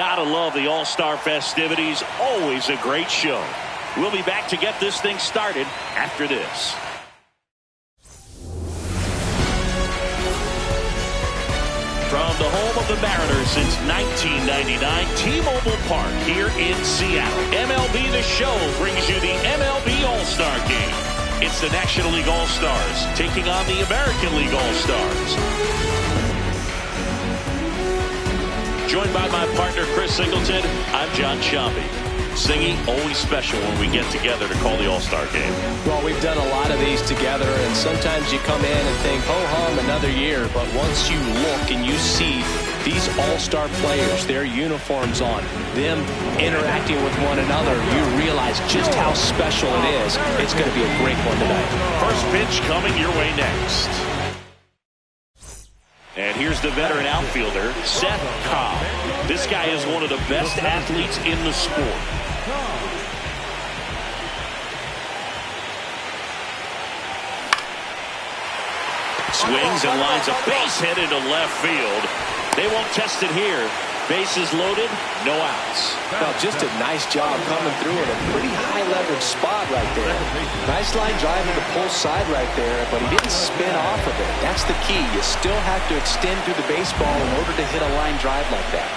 Gotta love the All-Star festivities. Always a great show. We'll be back to get this thing started after this. From the home of the Mariners since 1999, T-Mobile Park here in Seattle. MLB The Show brings you the MLB All-Star Game. It's the National League All-Stars taking on the American League All-Stars. Joined by my partner, Chris Singleton, I'm John Shambi. Singy, always special when we get together to call the All-Star Game. Well, we've done a lot of these together, and sometimes you come in and think, ho-hum, another year. But once you look and you see these All-Star players, their uniforms on, them interacting with one another, you realize just how special it is. It's going to be a great one tonight. First pitch coming your way next. And here's the veteran outfielder, Szen Cobb. This guy is one of the best athletes in the sport. Swings and lines a base hit into left field. They won't test it here. Bases loaded, no outs. Well, just a nice job coming through in a pretty high leverage spot right there. Nice line drive to the pull side right there, but he didn't spin off of it. That's the key. You still have to extend through the baseball in order to hit a line drive like that.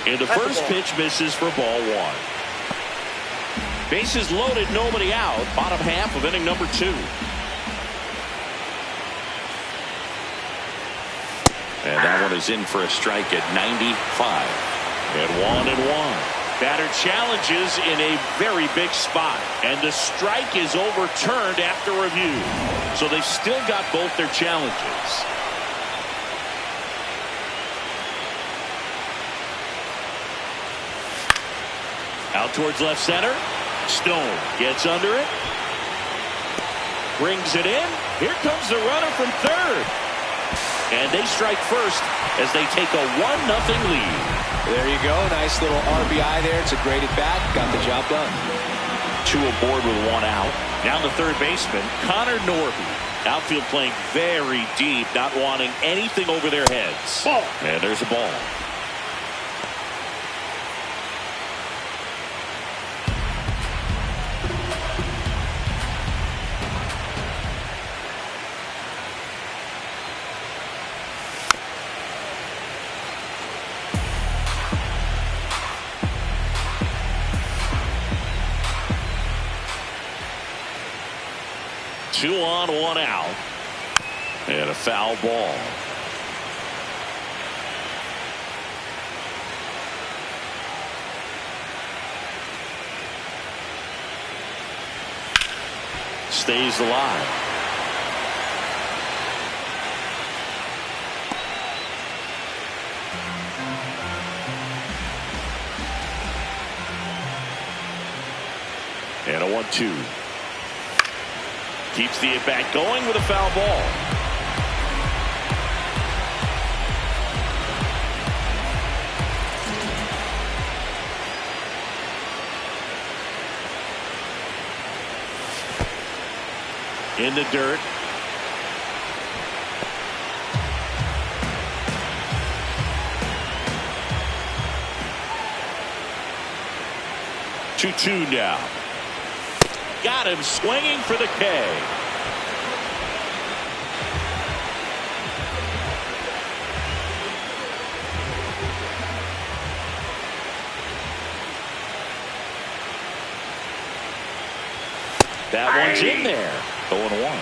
And the first pitch misses for ball one. Bases loaded, nobody out. Bottom half of inning number 2. And that one is in for a strike at 95. And 1-1. Batter challenges in a very big spot. And the strike is overturned after review. So they've still got both their challenges. Out towards left center. Stone gets under it. Brings it in. Here comes the runner from third. And they strike first as they take a 1-0 lead. There you go. Nice little RBI there. It's a great at-bat. Got the job done. 2 aboard with 1 out. Now the third baseman, Connor Norby. Outfield playing very deep, not wanting anything over their heads. Ball. And there's a ball. Two on, 1 out. And a foul ball. Stays alive. And a 1-2. Keeps the at-bat going with a foul ball. In the dirt. Two now. Got him swinging for the K. That one's in there. 0-1.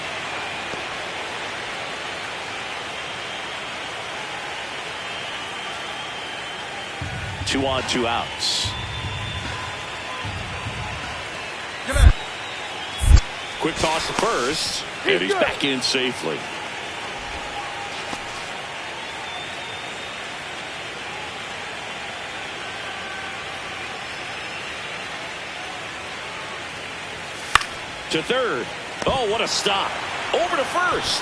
Two on, 2 outs. Quick toss to first, and he's back in safely. To third. Oh, what a stop. Over to first.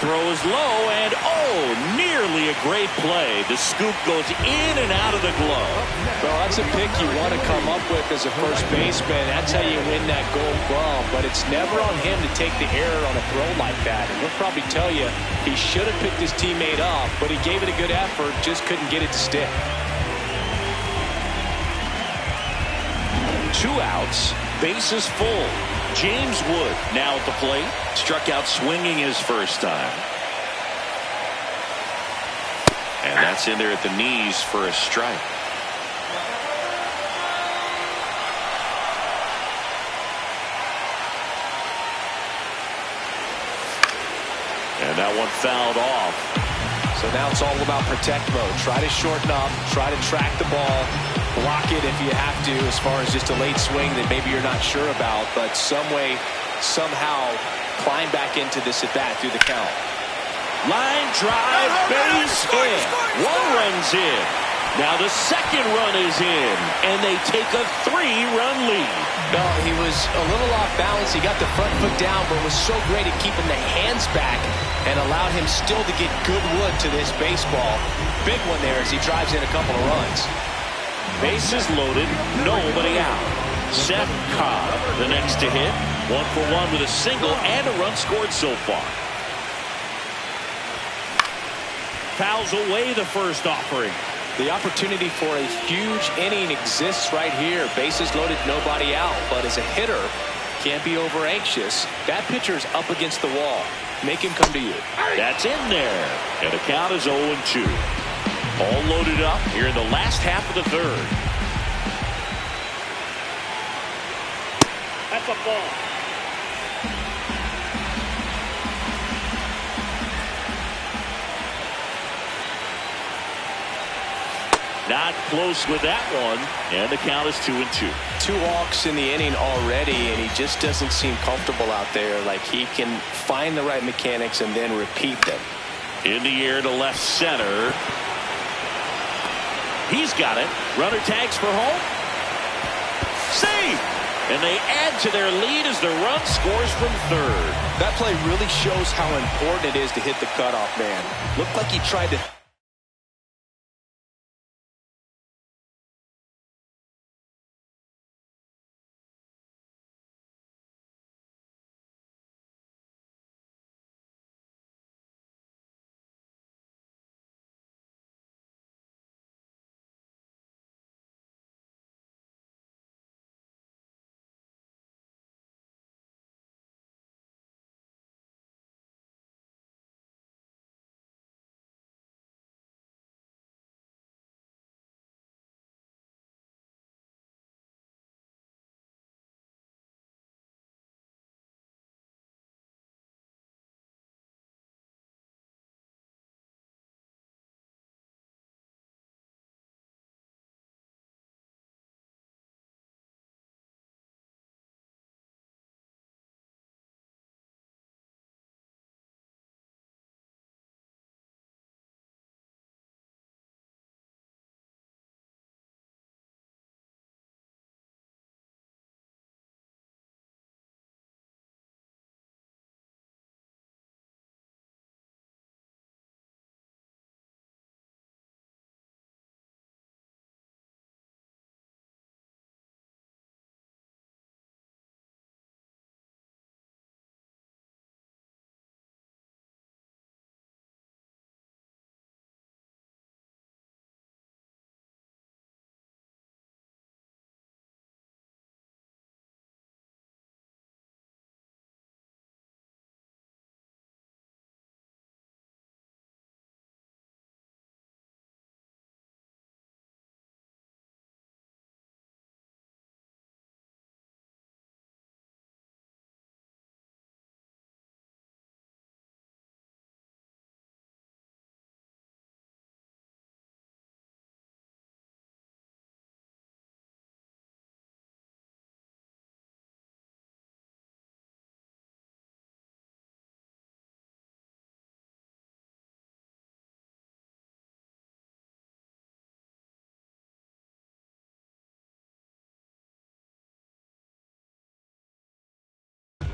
throw is low, and oh, nearly a great play. The scoop goes in and out of the glove. Well, that's a pick you want to come up with as a first baseman. That's how you win that gold glove. But it's never on him to take the error on a throw like that. And he'll probably tell you he should have picked his teammate up, but he gave it a good effort, just couldn't get it to stick. 2 outs, bases full. James Wood now at the plate. Struck out swinging his first time. And that's in there at the knees for a strike. And that one fouled off. So now it's all about protect mode. Try to shorten up, try to track the ball, block it if you have to, as far as just a late swing that maybe you're not sure about, but some way, somehow climb back into this at bat through the count. Line drive, base hit. 1 run's in. Now the second run is in, and they take a 3-run lead. No, he was a little off balance. He got the front foot down, but was so great at keeping the hands back and allowed him still to get good wood to this baseball. Big one there as he drives in a couple of runs. Bases loaded, nobody out. Szen Cobb, the next to hit. 1 for 1 with a single and a run scored so far. Fouls away the first offering. The opportunity for a huge inning exists right here. Bases loaded, nobody out. But as a hitter, can't be over anxious. That pitcher's up against the wall. Make him come to you. That's in there. And the count is 0-2. All loaded up here in the last half of the third. That's a ball. Not close with that one, and the count is 2-2. 2 walks in the inning already, and he just doesn't seem comfortable out there. Like he can find the right mechanics and then repeat them. In the air to left center. He's got it. Runner tags for home. Save! And they add to their lead as the run scores from third. That play really shows how important it is to hit the cutoff man. Looked like he tried to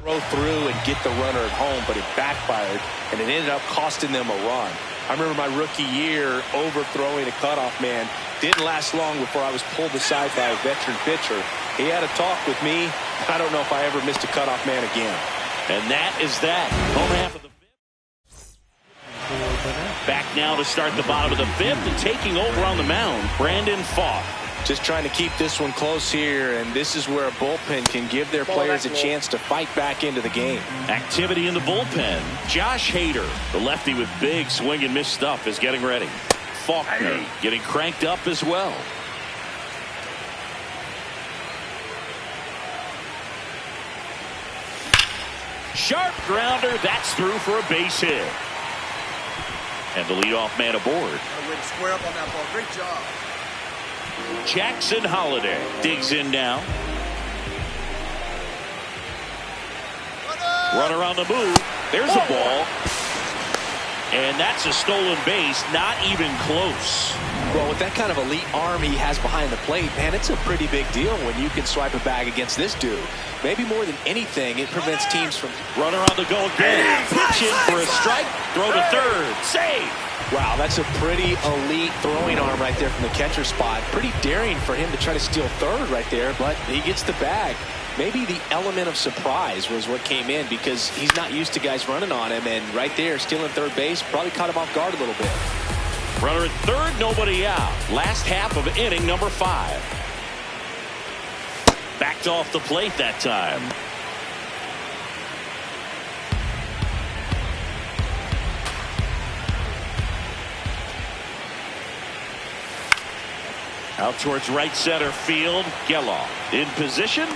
throw through and get the runner at home, but it backfired, and it ended up costing them a run. I remember my rookie year overthrowing a cutoff man. Didn't last long before I was pulled aside by a veteran pitcher. He had a talk with me. I don't know if I ever missed a cutoff man again. And that is that. Home half of the fifth. Back now to start the bottom of the fifth, and taking over on the mound, Brandon Falk. Just trying to keep this one close here, and this is where a bullpen can give their players a chance to fight back into the game. Activity in the bullpen. Josh Hader, the lefty with big swing and miss stuff, is getting ready. Faulkner getting cranked up as well. Sharp grounder, that's through for a base hit. And the leadoff man aboard. Way to square up on that ball. Great job. Jackson Holliday digs in now. Runner on the move. There's a ball. And that's a stolen base. Not even close. Well, with that kind of elite arm he has behind the plate, man, it's a pretty big deal when you can swipe a bag against this dude. Maybe more than anything, it prevents teams from... Runner on the go again. Pitch in for a strike. Throw to third. Save. Wow, that's a pretty elite throwing arm right there from the catcher spot. Pretty daring for him to try to steal third right there, but he gets the bag. Maybe the element of surprise was what came in, because he's not used to guys running on him, and right there, stealing third base, probably caught him off guard a little bit. Runner at third, nobody out. Last half of inning number 5. Backed off the plate that time. Out towards right center field. Geloff in position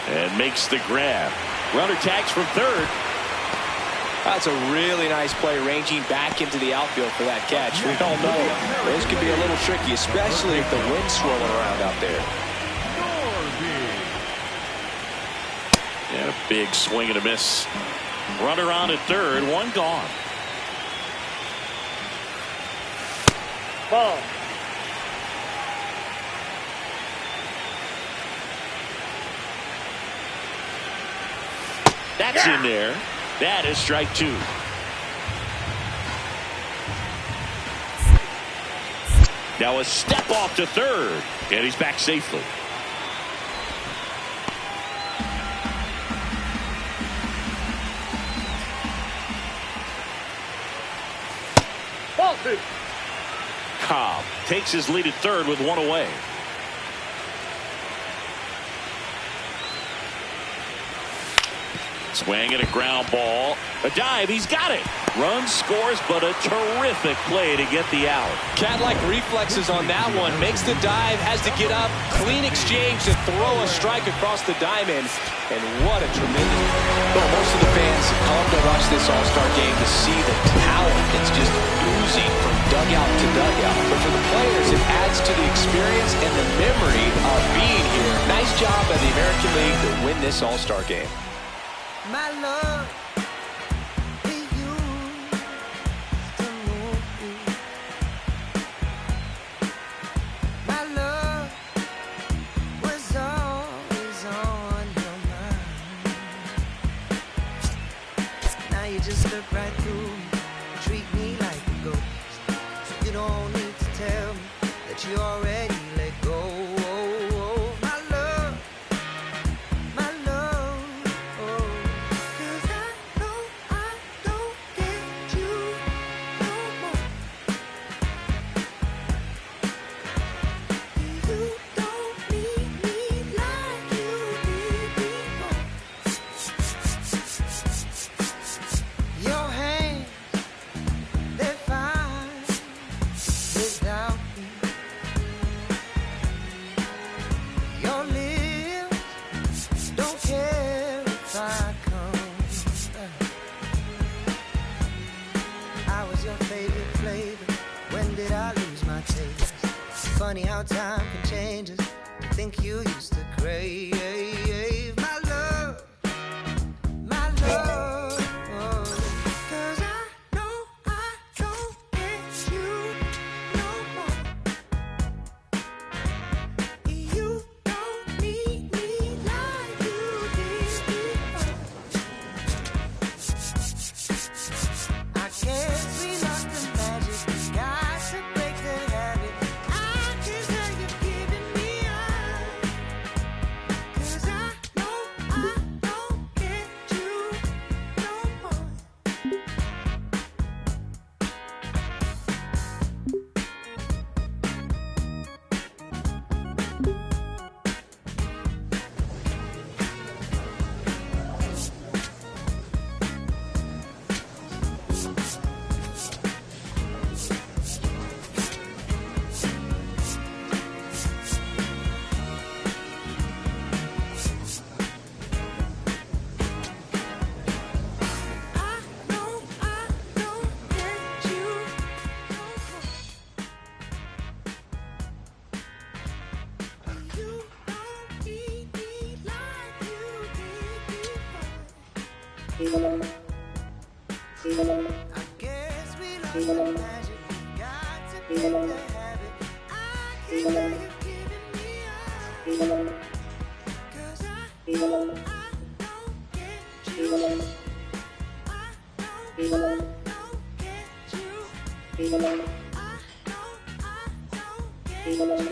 and makes the grab. Runner tags from third. That's a really nice play, ranging back into the outfield for that catch. We all know those can be a little tricky, especially if the wind's swirling around out there. And a big swing and a miss. Runner on at third, one gone. Ball. That's in there. That is strike 2. Now a step off to third, and he's back safely. Cobb takes his lead at third with one away. Swing and a ground ball. A dive. He's got it. Run scores, but a terrific play to get the out. Cat-like reflexes on that one. Makes the dive, has to get up. Clean exchange to throw a strike across the diamond. And what a tremendous... Well, most of the fans come to watch this All-Star game to see the talent that's just oozing from dugout to dugout. But for the players, it adds to the experience and the memory of being here. Nice job by the American League to win this All-Star game. My love, we used to move you. My love was always on your mind. Now you just look right through me, treat me like a ghost. So you don't need to tell me that you already let go. Funny how time can change us. I think you used to crave my love, my love. 'Cause I know I don't get you no more. You don't need me like you did before. I guess we lost the magic. Got to pick the habit. I can't let you giving me up. 'Cause I don't get you. I don't get you. I don't get you. I don't get you no more.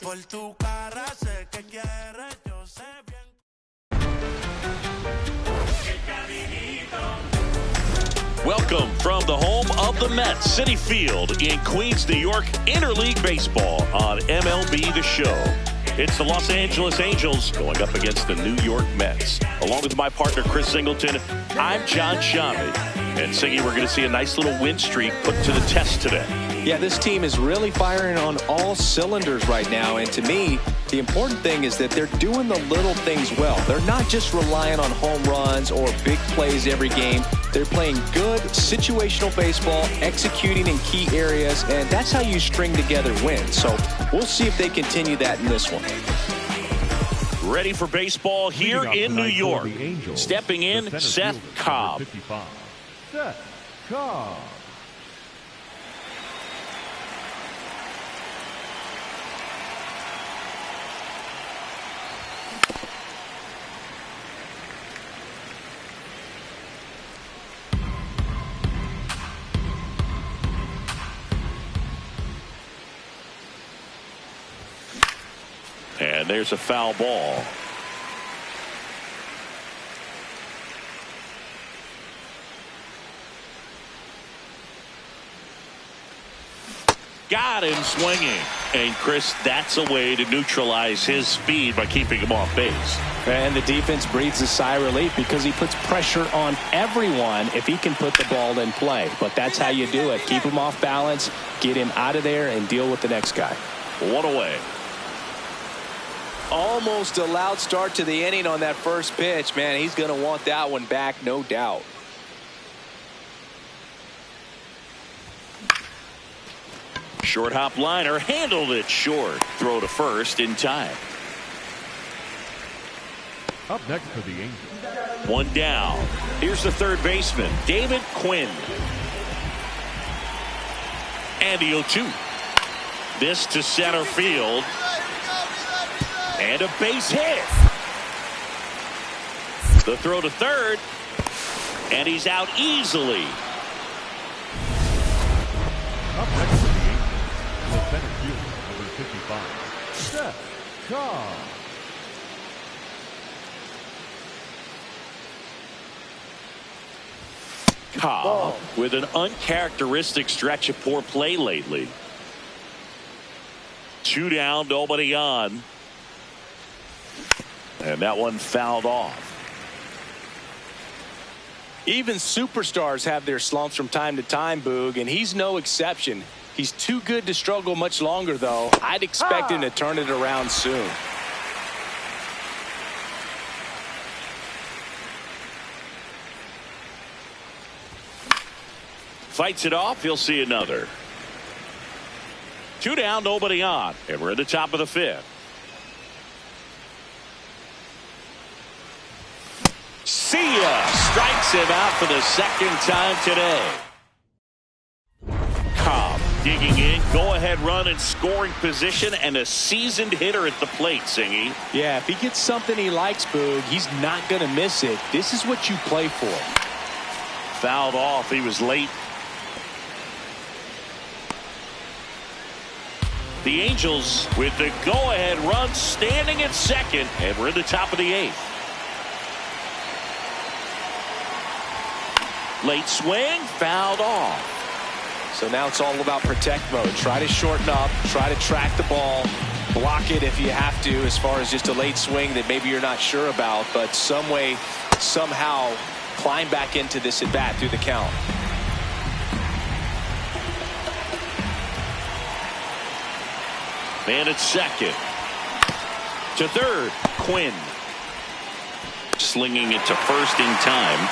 Por tu cara sé que quieres, yo sé bien. Welcome from the home of the Mets, Citi Field in Queens, New York, Interleague Baseball on MLB The Show. It's the Los Angeles Angels going up against the New York Mets. Along with my partner, Chris Singleton, I'm John Shamit. And Siggy, we're going to see a nice little win streak put to the test today. Yeah, this team is really firing on all cylinders right now. And to me, the important thing is that they're doing the little things well. They're not just relying on home runs or big plays every game. They're playing good situational baseball, executing in key areas, and that's how you string together wins. So we'll see if they continue that in this one. Ready for baseball here in New York. Stepping in, Szen Cobb. Szen Cobb. And there's a foul ball. Got him swinging. And Chris, that's a way to neutralize his speed by keeping him off base. And the defense breathes a sigh of relief because he puts pressure on everyone if he can put the ball in play. But that's how you do it. Keep him off balance, get him out of there, and deal with the next guy. One away. Almost a loud start to the inning on that first pitch. Man, he's going to want that one back, no doubt. Short hop liner, handled it short. Throw to first in time. Up next for the Angels. One down. Here's the third baseman, David Quinn. And the 0-2. This to center field. And a base hit. The throw to third. And he's out easily. Up next for the Angels, the center fielder, number 55, Szen Cobb. Cobb with an uncharacteristic stretch of poor play lately. 2 down, nobody on. And that one fouled off. Even superstars have their slumps from time to time, Boog, and he's no exception. He's too good to struggle much longer, though. I'd expect him to turn it around soon. Fights it off. He'll see another. 2 down, nobody on. And we're at the top of the 5th. See ya! Strikes him out for the second time today. Cobb digging in, go-ahead run in scoring position, and a seasoned hitter at the plate, Singy. Yeah, if he gets something he likes, Boog, he's not going to miss it. This is what you play for. Fouled off. He was late. The Angels with the go-ahead run standing at second, and we're at the top of the 8th. Late swing, fouled off. So now it's all about protect mode. Try to shorten up, try to track the ball, block it if you have to, as far as just a late swing that maybe you're not sure about, but some way, somehow climb back into this at bat through the count. Man at second. To third, Quinn. Slinging it to first in time.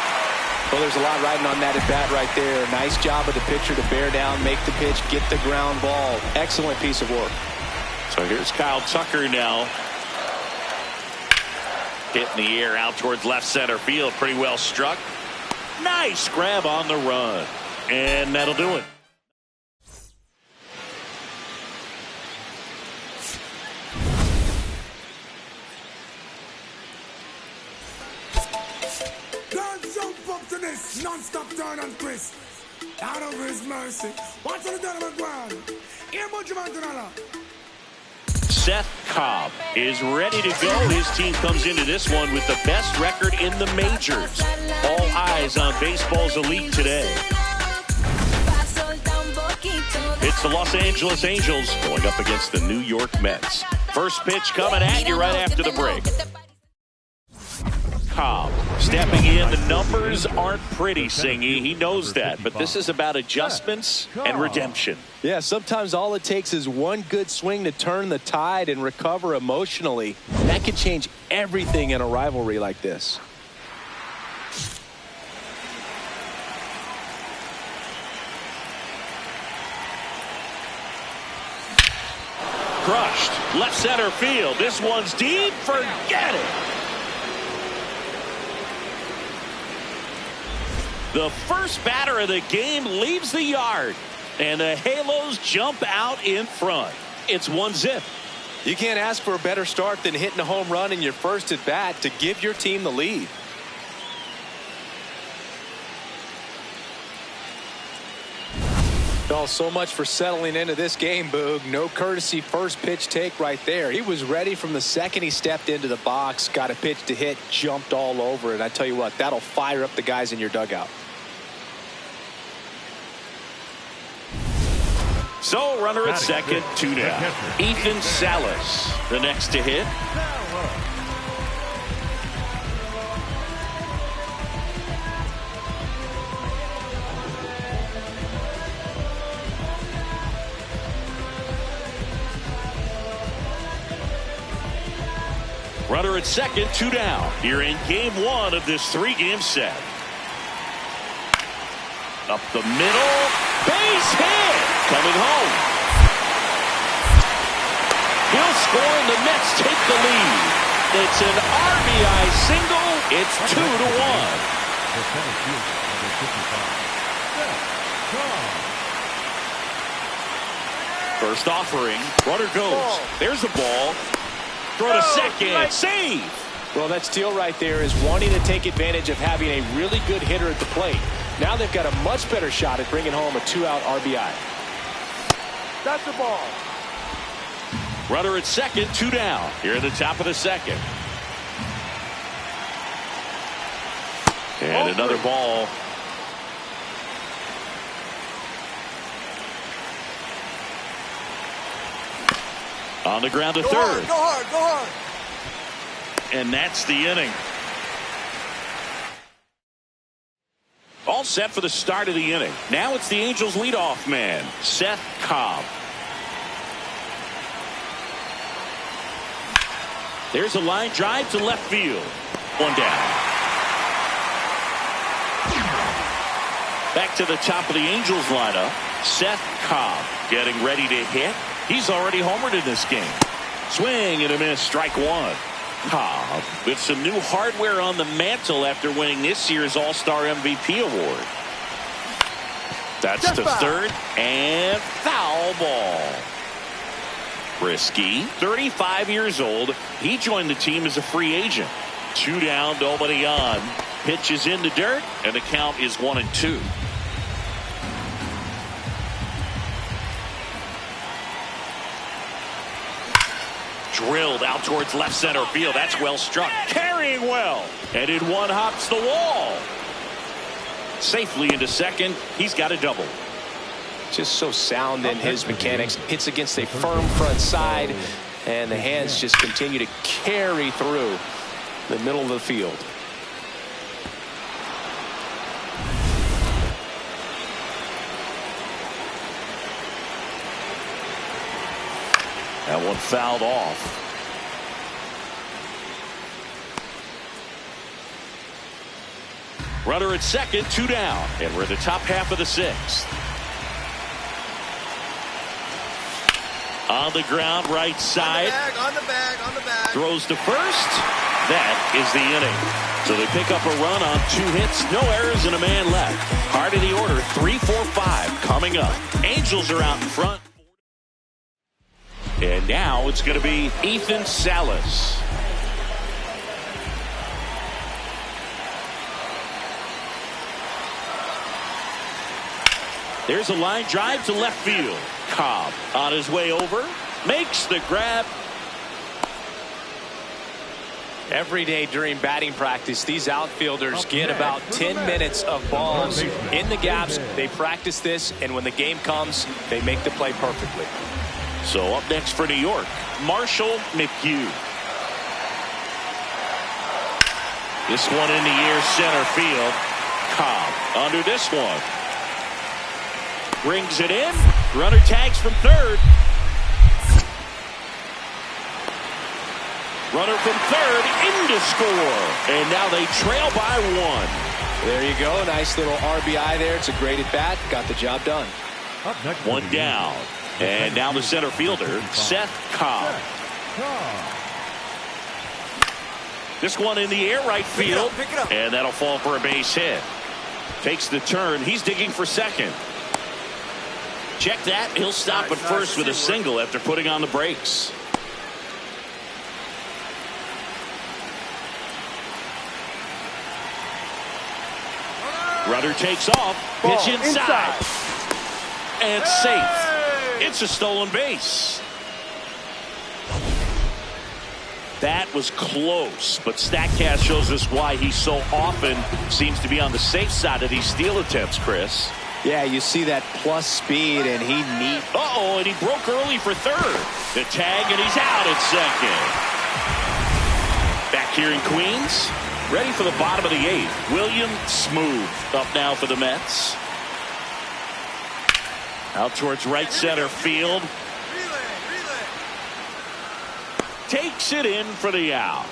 Well, there's a lot riding on that at bat right there. Nice job of the pitcher to bear down, make the pitch, get the ground ball. Excellent piece of work. So here's Kyle Tucker now. Hit in the air out towards left center field. Pretty well struck. Nice grab on the run. And that'll do it. Non-stop turn and twist. Out of his mercy. Watch the down on the ground. Szen Cobb is ready to go. His team comes into this one with the best record in the majors. All eyes on baseball's elite today. It's the Los Angeles Angels going up against the New York Mets. First pitch coming at you right after the break. Cobb stepping in. The numbers aren't pretty, Singy. He knows that, but this is about adjustments and redemption. Yeah, sometimes all it takes is one good swing to turn the tide and recover emotionally. That could change everything in a rivalry like this. Crushed. Left center field. This one's deep. Forget it. The first batter of the game leaves the yard, and the Halos jump out in front. It's 1-0. You can't ask for a better start than hitting a home run in your first at bat to give your team the lead. Oh, so much for settling into this game, Boog. No courtesy first pitch take right there. He was ready from the second he stepped into the box, got a pitch to hit, jumped all over it. I tell you what, that'll fire up the guys in your dugout. So, runner at second, 2 down. Ethan Salas, the next to hit. Runner at second, 2 down. Here in game 1 of this 3-game set. Up the middle, base hit, coming home. He'll score and the Mets take the lead. It's an RBI single. It's 2-1. First offering, runner goes. There's a ball. Throw to second, save. Well, that steal right there is wanting to take advantage of having a really good hitter at the plate. Now they've got a much better shot at bringing home a 2-out RBI. That's the ball. Runner at second, 2 down. Here at the top of the second. And another ball. On the ground to third. Go hard, go hard. And that's the inning. All set for the start of the inning. Now it's the Angels leadoff man, Szen Cobb. There's a line drive to left field. 1 down. Back to the top of the Angels lineup. Szen Cobb getting ready to hit. He's already homered in this game. Swing and a miss, strike 1. Cobb with some new hardware on the mantle after winning this year's All-Star MVP award. That's to third and foul ball. Risky, 35 years old. He joined the team as a free agent. 2 down, nobody on. Pitch is in the dirt, and the count is 1-2. Drilled out towards left center field. That's well struck. Carrying well. And in one hops the wall. Safely into second. He's got a double. Just so sound in his mechanics. Hits against a firm front side. And the hands just continue to carry through the middle of the field. That one fouled off. Runner at second, 2 down, and we're in the top half of the 6th. On the ground, right side. On the bag. Throws to first. That is the inning. So they pick up a run on 2 hits, no errors, and a man left. Heart of the order, 3, 4, 5 coming up. Angels are out in front. And now it's going to be Ethan Salas. There's a line drive to left field. Cobb on his way over, makes the grab. Every day during batting practice, these outfielders get about 10 minutes of balls in the gaps. They practice this, and when the game comes, they make the play perfectly. So up next for New York, Marshall McHugh. This one in the air, center field. Cobb under this one. Brings it in. Runner tags from third. Runner from third in to score. And now they trail by 1. There you go. Nice little RBI there. It's a great at bat. Got the job done. 1 down. And now the center fielder, Szen Cobb. This one in the air, right field. Pick it up. And that'll fall for a base hit. Takes the turn. He's digging for second. Check that. He'll stop at first with a single after putting on the brakes. Runner takes off. Pitch inside. And safe. It's a stolen base. That was close, but StatCast shows us why he so often seems to be on the safe side of these steal attempts, Chris. Yeah, you see that plus speed, and he neat. Uh-oh, and he broke early for third. The tag, and he's out at second. Back here in Queens, ready for the bottom of the 8th. William Smooth up now for the Mets. Out towards right center field. Relay. Takes it in for the out.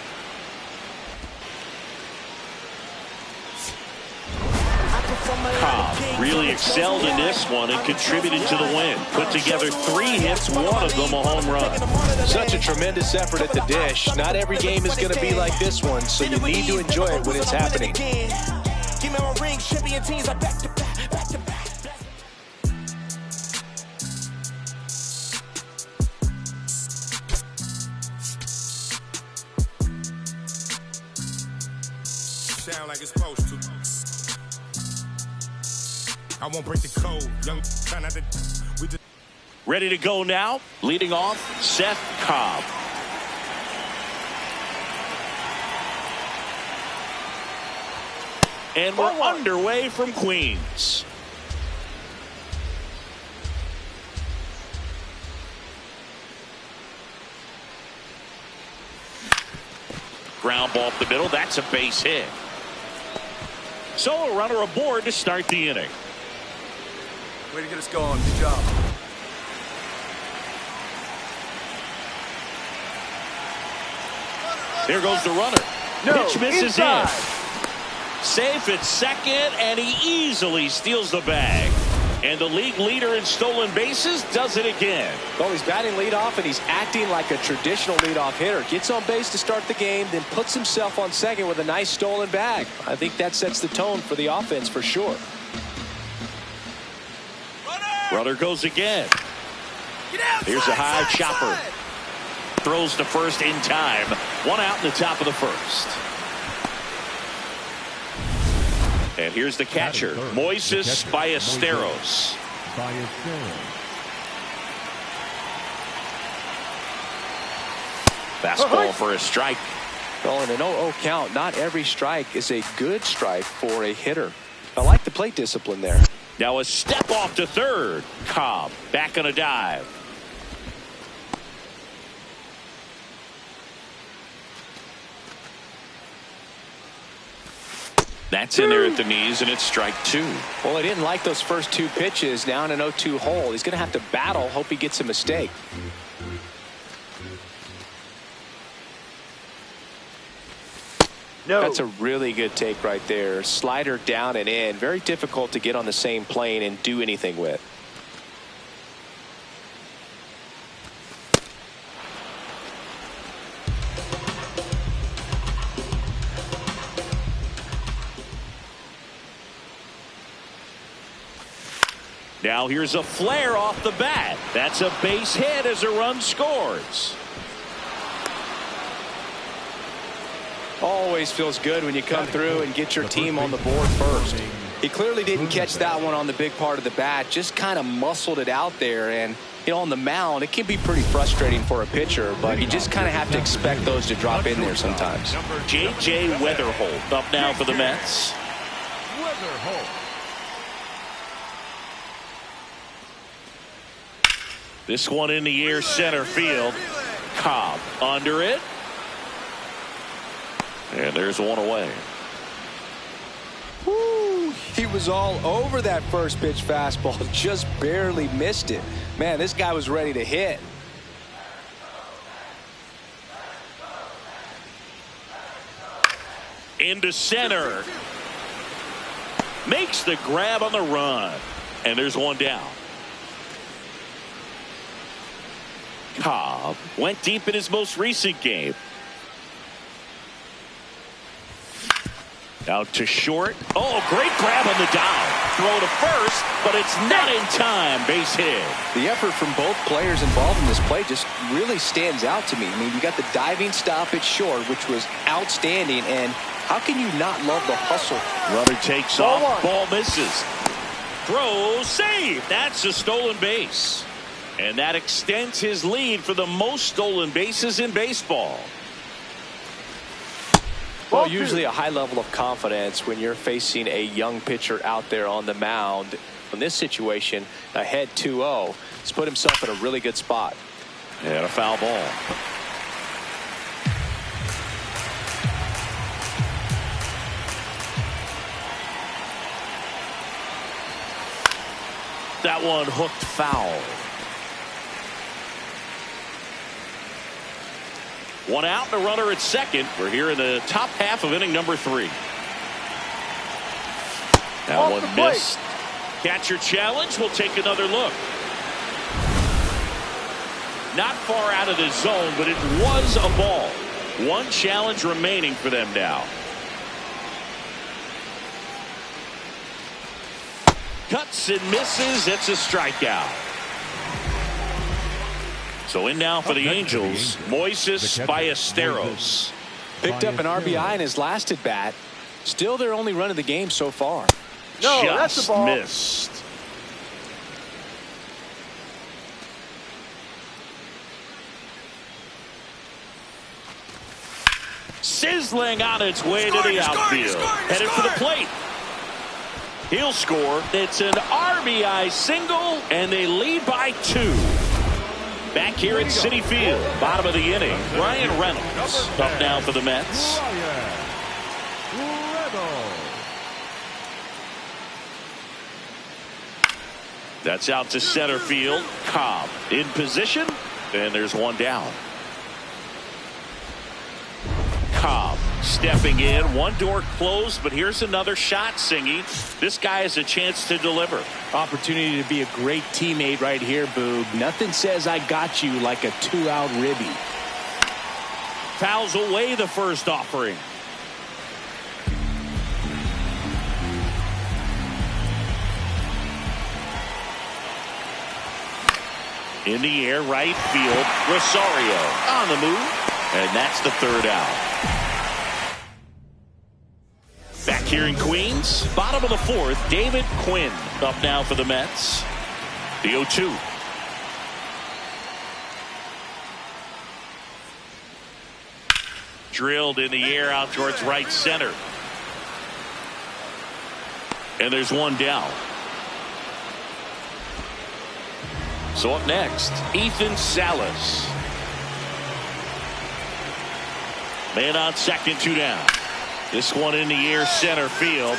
Cobb really excelled in this one and contributed to the win. Put together 3 hits, 1 of them a home run. Such a tremendous effort at the dish. Not every game is going to be like this one, so you need to enjoy it when it's happening. Give me my ring, champion teams are back to back. Sound like it's supposed to. I won't break the code. Young, we just Ready to go now. Leading off, Szen Cobb. And we're underway from Queens. Ground ball up the middle. That's a base hit. So a runner aboard to start the inning. Way to get us going. Good job. There goes the runner. Pitch misses in. Safe at second, and he easily steals the bag. And the league leader in stolen bases does it again. Well, he's batting leadoff, and he's acting like a traditional leadoff hitter. Gets on base to start the game, then puts himself on second with a nice stolen bag. I think that sets the tone for the offense for sure. Runner goes again. Here's a high chopper. Throws to first in time. 1 out in the top of the first. And here's the catcher, Moises Ballesteros. Fastball for a strike. Well, in an 0-0 count, not every strike is a good strike for a hitter. I like the plate discipline there. Now a step off to third. Cobb back on a dive. That's in there at the knees, and it's strike 2. Well, he didn't like those first 2 pitches. Now in an 0-2 hole, he's going to have to battle, hope he gets a mistake. No. That's a really good take right there. Slider down and in. Very difficult to get on the same plane and do anything with. Now here's a flare off the bat. That's a base hit as a run scores. Always feels good when you come through and get your team on the board first. He clearly didn't catch that one on the big part of the bat, just kind of muscled it out there. And you know, on the mound, it can be pretty frustrating for a pitcher, but you just kind of have to expect those to drop in there sometimes. J.J. Weatherholt up now for the Mets. Weatherholt. This one in the air, center field. Cobb under it. And there's one away. Woo, he was all over that first pitch fastball, just barely missed it. Man, this guy was ready to hit. Into center. Makes the grab on the run. And there's one down. Cobb went deep in his most recent game. Out to short. Oh, great grab on the dive. Throw to first, but it's not in time. Base hit. The effort from both players involved in this play just really stands out to me. I mean, you got the diving stop at short, which was outstanding, and how can you not love the hustle? Runner takes off. Ball misses. Throw, save. That's a stolen base. And that extends his lead for the most stolen bases in baseball. Well, usually a high level of confidence when you're facing a young pitcher out there on the mound. In this situation, ahead 2-0. He's put himself in a really good spot. And a foul ball. That one hooked foul. One out and a runner at second. We're here in the top half of inning number 3. That one missed. Catcher challenge. We'll take another look. Not far out of the zone, but it was a ball. One challenge remaining for them now. Cuts and misses. It's a strikeout. So in now for the Angels, Moises Ballesteros. Picked up an RBI in his last at bat. Still their only run of the game so far. No, just that's a ball. Missed. Sizzling on its way to the outfield. Headed for the plate. He'll score. It's an RBI single, and they lead by 2. Back here at Citi Field, bottom of the inning, Ryan Reynolds up now for the Mets. That's out to center field. Cobb in position, and there's one down. Cobb stepping in, one door closed, but here's another shot, Singy. This guy has a chance to deliver. Opportunity to be a great teammate right here, Boog. Nothing says I got you like a 2-out ribby. Fouls away the first offering. In the air, right field, Rosario on the move, and that's the 3rd out. Back here in Queens, bottom of the 4th, David Quinn up now for the Mets. The 0-2. Drilled in the air out towards right center. And there's one down. So up next, Ethan Salas. Man on second, 2 down. This one in the air, center field.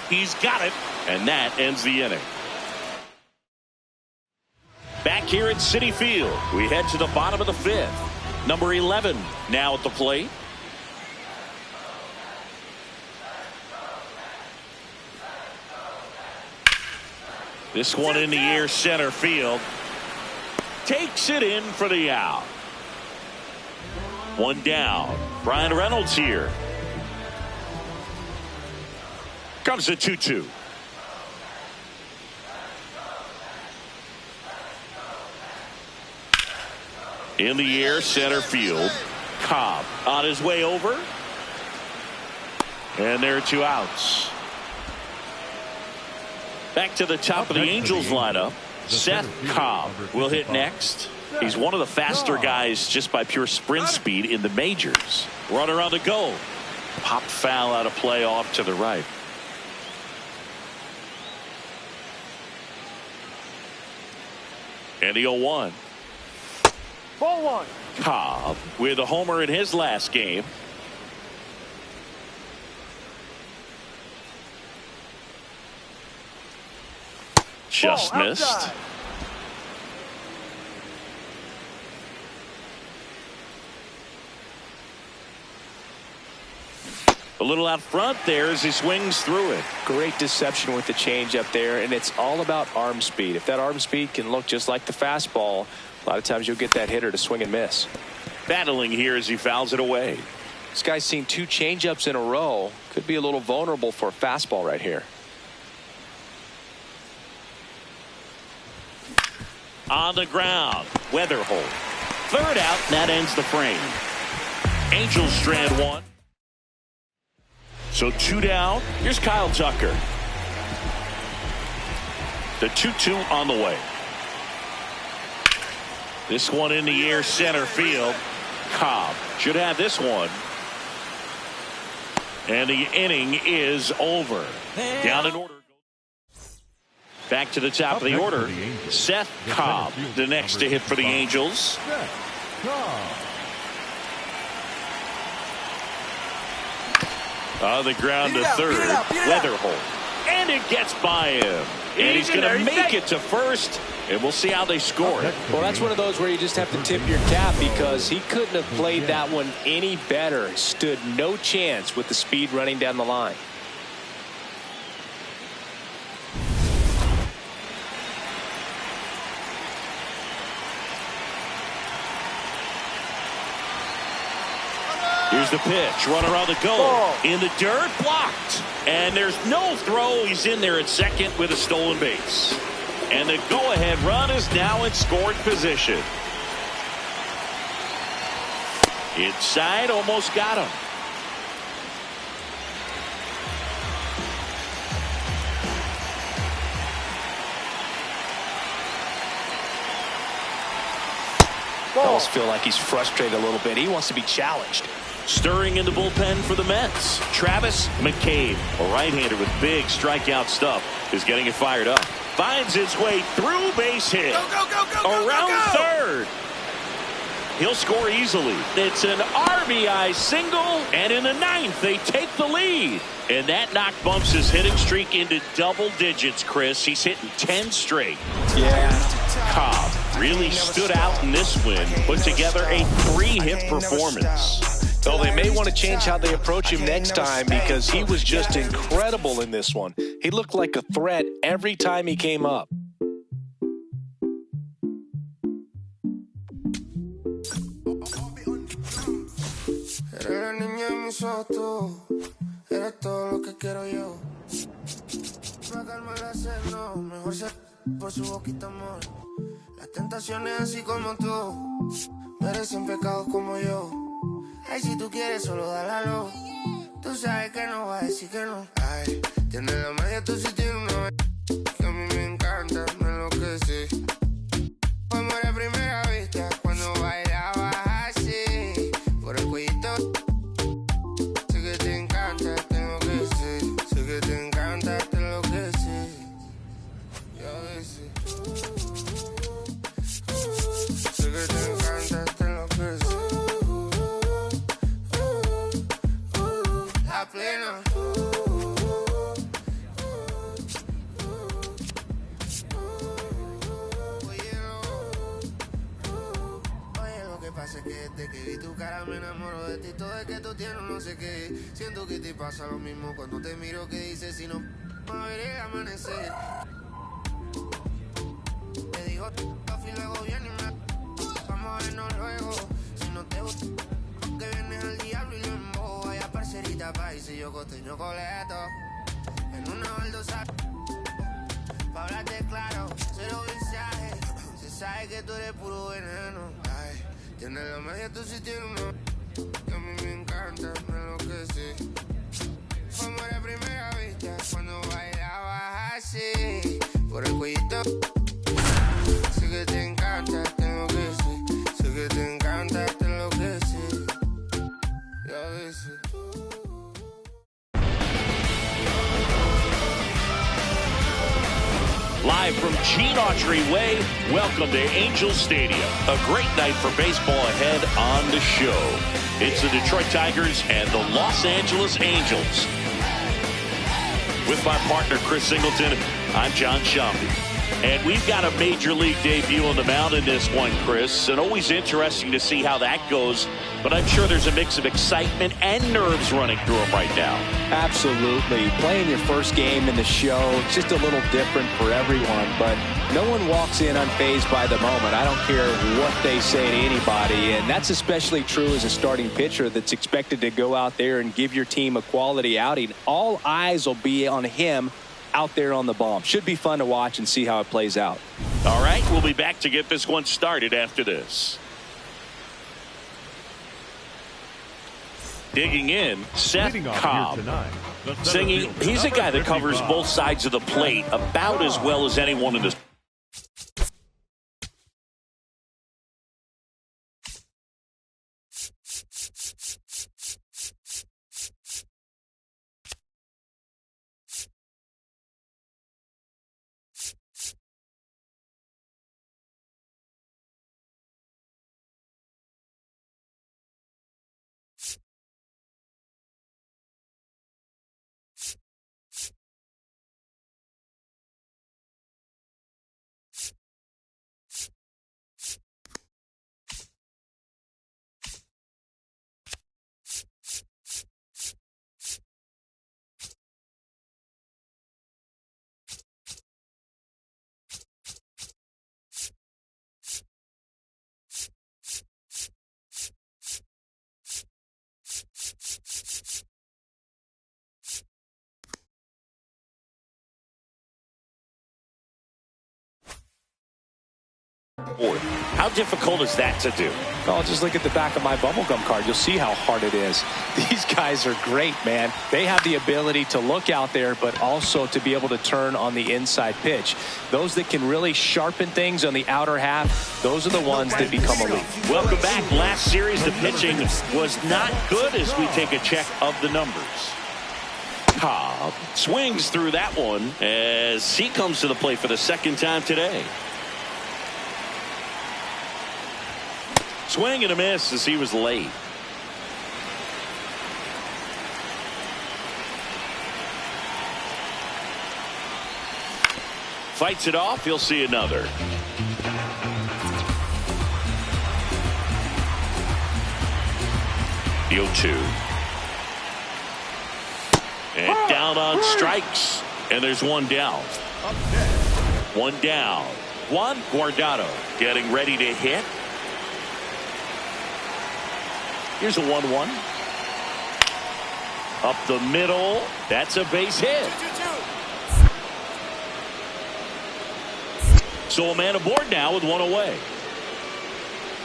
He's got it, and that ends the inning. Back here at Citi Field, we head to the bottom of the fifth. Number 11 now at the plate. This one in the air, center field. Takes it in for the out. One down. Brian Reynolds here. Comes the 2-2. In the air, center field. Cobb on his way over. And there are 2 outs. Back to the top of the Angels lineup. Szen Cobb will hit next. He's one of the faster guys just by pure sprint speed in the majors. Runner on the go. Popped foul out of play off to the right. And the 0-1. Ball 1. Cobb with a homer in his last game. Just missed. Outside. A little out front there as he swings through it. Great deception with the changeup there, and it's all about arm speed. If that arm speed can look just like the fastball, a lot of times you'll get that hitter to swing and miss. Battling here as he fouls it away. This guy's seen 2 changeups in a row. Could be a little vulnerable for a fastball right here. On the ground, Weatherholt. Third out, that ends the frame. Angels strand 1. So 2 down. Here's Kyle Tucker. The 2-2 on the way. This one in the air, center field. Cobb should have this one. And the inning is over. Down in order. Back to the top of the order. Szen Cobb, the next to hit for the Angels. On the ground to third. Weatherholt. And it gets by him. And he's going to make it to first. And we'll see how they score it. Well, that's one of those where you just have to tip your cap because he couldn't have played that one any better. Stood no chance with the speed running down the line. Here's the pitch. Runner on the go. In the dirt. Blocked. And there's no throw. He's in there at second with a stolen base. And the go-ahead run is now in scoring position. Inside. Almost got him. I almost feel like he's frustrated a little bit. He wants to be challenged. Stirring in the bullpen for the Mets. Travis McCabe, a right-hander with big strikeout stuff, is getting it fired up. Finds its way through, base hit. Around third. He'll score easily. It's an RBI single, and in the 9th, they take the lead. And that knock bumps his hitting streak into double digits, Chris. He's hitting 10 straight. Yeah. Cobb really stood out in this win, put together a 3-hit performance. Well, they may want to change how they approach him next time because he was just incredible in this one. He looked like a threat every time he came up. Eres la niña de mis ojos, tú. Eres todo lo que quiero yo. Pa' calmar la sed, no. Mejor ser por su boquita, amor. Las tentaciones así como tú merecen pecados como yo. Ay, si tú quieres, solo dálalo. Tú sabes que no va a decir que no. Ay, tienes la magia, tú sí tienes una que a mí me encanta, me enloquece. Fue amor a primera vista cuando bailabas así. Por el cuellito. Sé que te encanta, te enloquece. Sé que te encanta, te enloquece. Y a veces. Sé que te encanta, te enloquece. sé que desde que vi tu cara me enamoro de ti. Todo es que tú tienes no sé qué. Siento que te pasa lo mismo cuando te miro. Que dices si no a ver el amanecer. Te digo y luego viene y me vamos a vernos luego. Si no te gusta que vienes al diablo y lo embobo. Vaya parcerita país y yo costeño coleto. En una baldosa pa' hablarte claro, cero mensaje. Se sabe que tú eres puro veneno. Ay, tienes la magia, tú sí tienes uno. Que a mí me encanta, me enloquece. Fue amor a primera vista cuando bailabas así. Por el cuellito. Sé que te encanta, te enloquece. Sé que te encanta, te enloquece. Y a veces. Live from Gene Autry Way, welcome to Angels Stadium. A great night for baseball ahead on the show. It's the Detroit Tigers and the Los Angeles Angels. With my partner, Chris Singleton, I'm John Shambi. And we've got a major league debut on the mound in this one, Chris. And always interesting to see how that goes. But I'm sure there's a mix of excitement and nerves running through him right now. Absolutely. Playing your first game in the show, it's just a little different for everyone. But no one walks in unfazed by the moment. I don't care what they say to anybody. And that's especially true as a starting pitcher that's expected to go out there and give your team a quality outing. All eyes will be on him out there on the bomb. Should be fun to watch and see how it plays out. All right, we'll be back to get this one started after this. Digging in, Szen Cobb. Singing, he's a guy that covers both sides of the plate about as well as anyone in this. How difficult is that to do? Oh, just look at the back of my bubblegum card. You'll see how hard it is. These guys are great, man. They have the ability to look out there, but also to be able to turn on the inside pitch. Those that can really sharpen things on the outer half, those are the ones that become elite. Welcome back. Last series, the pitching was not good as we take a check of the numbers. Cobb swings through that one as he comes to the plate for the second time today. Swing and a miss as he was late. Fights it off. He'll see another. The 0-2. And down on strikes. And there's one down. One down. Juan Guardado getting ready to hit. Here's a 1-1. Up the middle. That's a base hit. So a man aboard now with one away.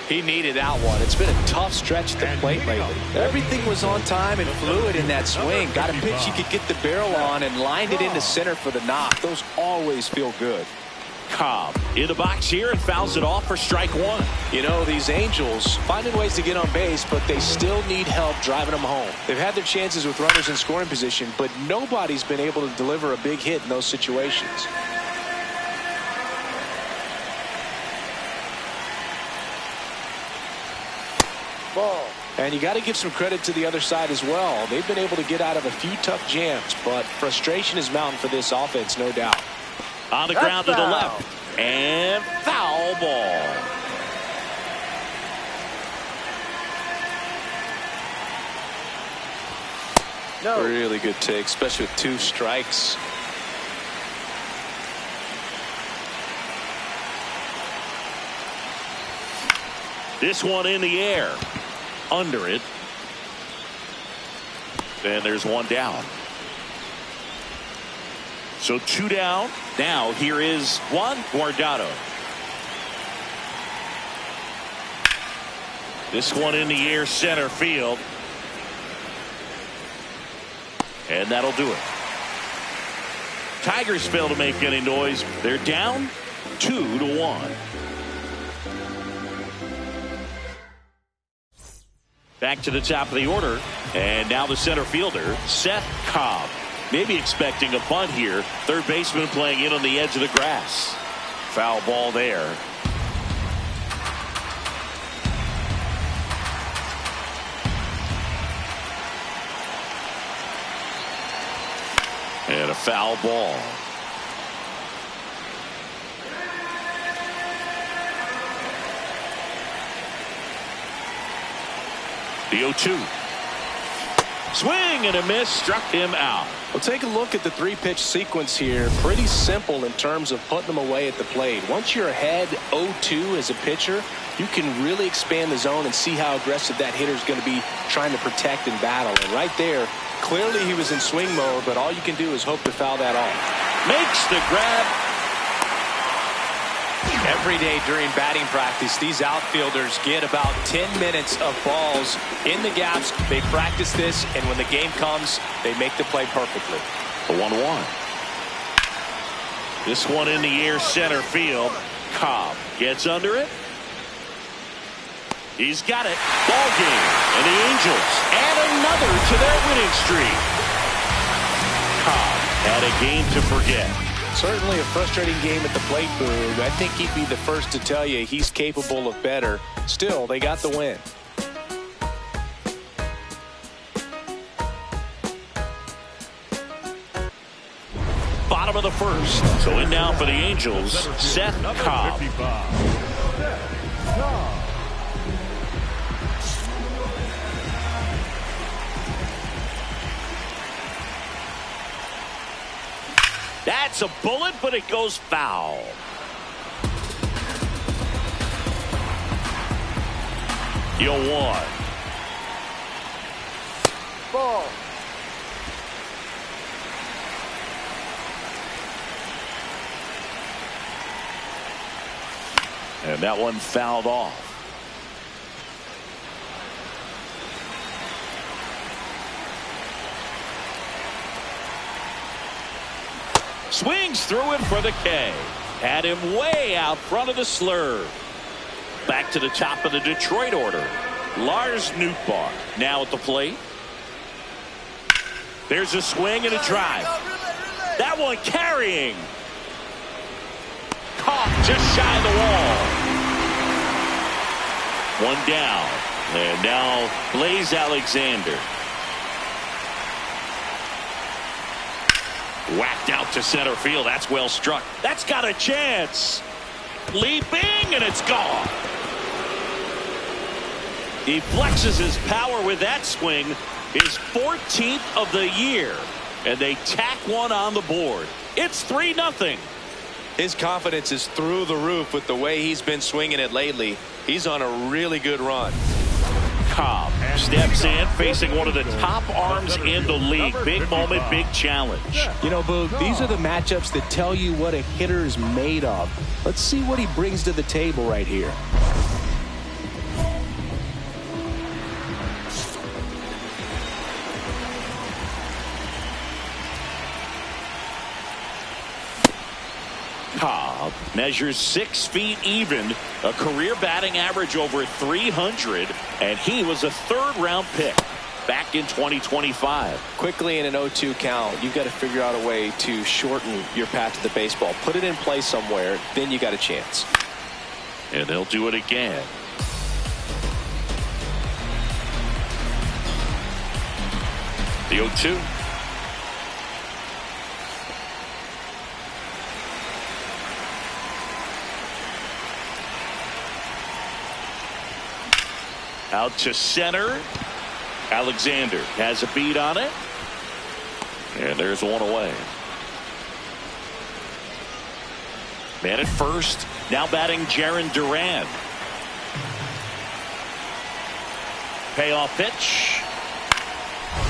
He needed that one. It's been a tough stretch at the plate lately. Everything was on time and fluid in that swing. Got a pitch he could get the barrel on and lined it into center for the knock. Those always feel good. Cobb in the box here and fouls it off for strike one. You know, these Angels finding ways to get on base, but they still need help driving them home. They've had their chances with runners in scoring position, but nobody's been able to deliver a big hit in those situations. Ball. And you got to give some credit to the other side as well. They've been able to get out of a few tough jams, but frustration is mounting for this offense, no doubt. On the ground to the left. And foul ball. Really good take, especially with 2 strikes. This one in the air. Under it. And there's 1 down. So 2 down. Now here is Juan Guardado. This one in the air, center field. And that'll do it. Tigers fail to make any noise. They're down 2-1. Back to the top of the order. And now the center fielder, Szen Cobb. Maybe expecting a bunt here. Third baseman playing in on the edge of the grass. Foul ball there. And a foul ball. The 0-2. Swing and a miss, struck him out. Well, take a look at the 3-pitch sequence here. Pretty simple in terms of putting them away at the plate. Once you're ahead 0-2 as a pitcher, you can really expand the zone and see how aggressive that hitter is going to be trying to protect and battle. And right there, clearly he was in swing mode, but all you can do is hope to foul that off. Makes the grab. Every day during batting practice, these outfielders get about 10 minutes of balls in the gaps. They practice this, and when the game comes, they make the play perfectly. The 1-1. This one in the air, center field. Cobb gets under it. He's got it. Ball game. And the Angels add another to their winning streak. Cobb had a game to forget. Certainly a frustrating game at the plate, Boog. I think he'd be the first to tell you he's capable of better. Still, they got the win. Bottom of the first. So in now for the Angels, Szen Cobb. That's a bullet, but it goes foul. You won. Ball. And that one fouled off. Swings through it for the K. Had him way out front of the slurve. Back to the top of the Detroit order. Lars Nootbaar now at the plate. There's a swing and a drive. That one carrying. Caught just shy of the wall. One down. And now Blaze Alexander. Whacked out to center field. That's well struck. That's got a chance. Leaping, and it's gone. He flexes his power with that swing. His 14th of the year. And they tack one on the board. It's 3-0. His confidence is through the roof with the way he's been swinging it lately. He's on a really good run. Cobb steps in, facing one of the top arms in the league. Big moment, big challenge. You know, Boog, these are the matchups that tell you what a hitter is made of. Let's see what he brings to the table right here. Cobb measures 6 feet even, a career batting average over 300, and he was a 3rd-round pick back in 2025. Quickly in an 0-2 count, you've got to figure out a way to shorten your path to the baseball. Put it in play somewhere, then you got a chance. And they'll do it again. The 0-2. Out to center. Alexander has a beat on it. And there's one away. Man at first. Now batting Jarren Duran. Payoff pitch.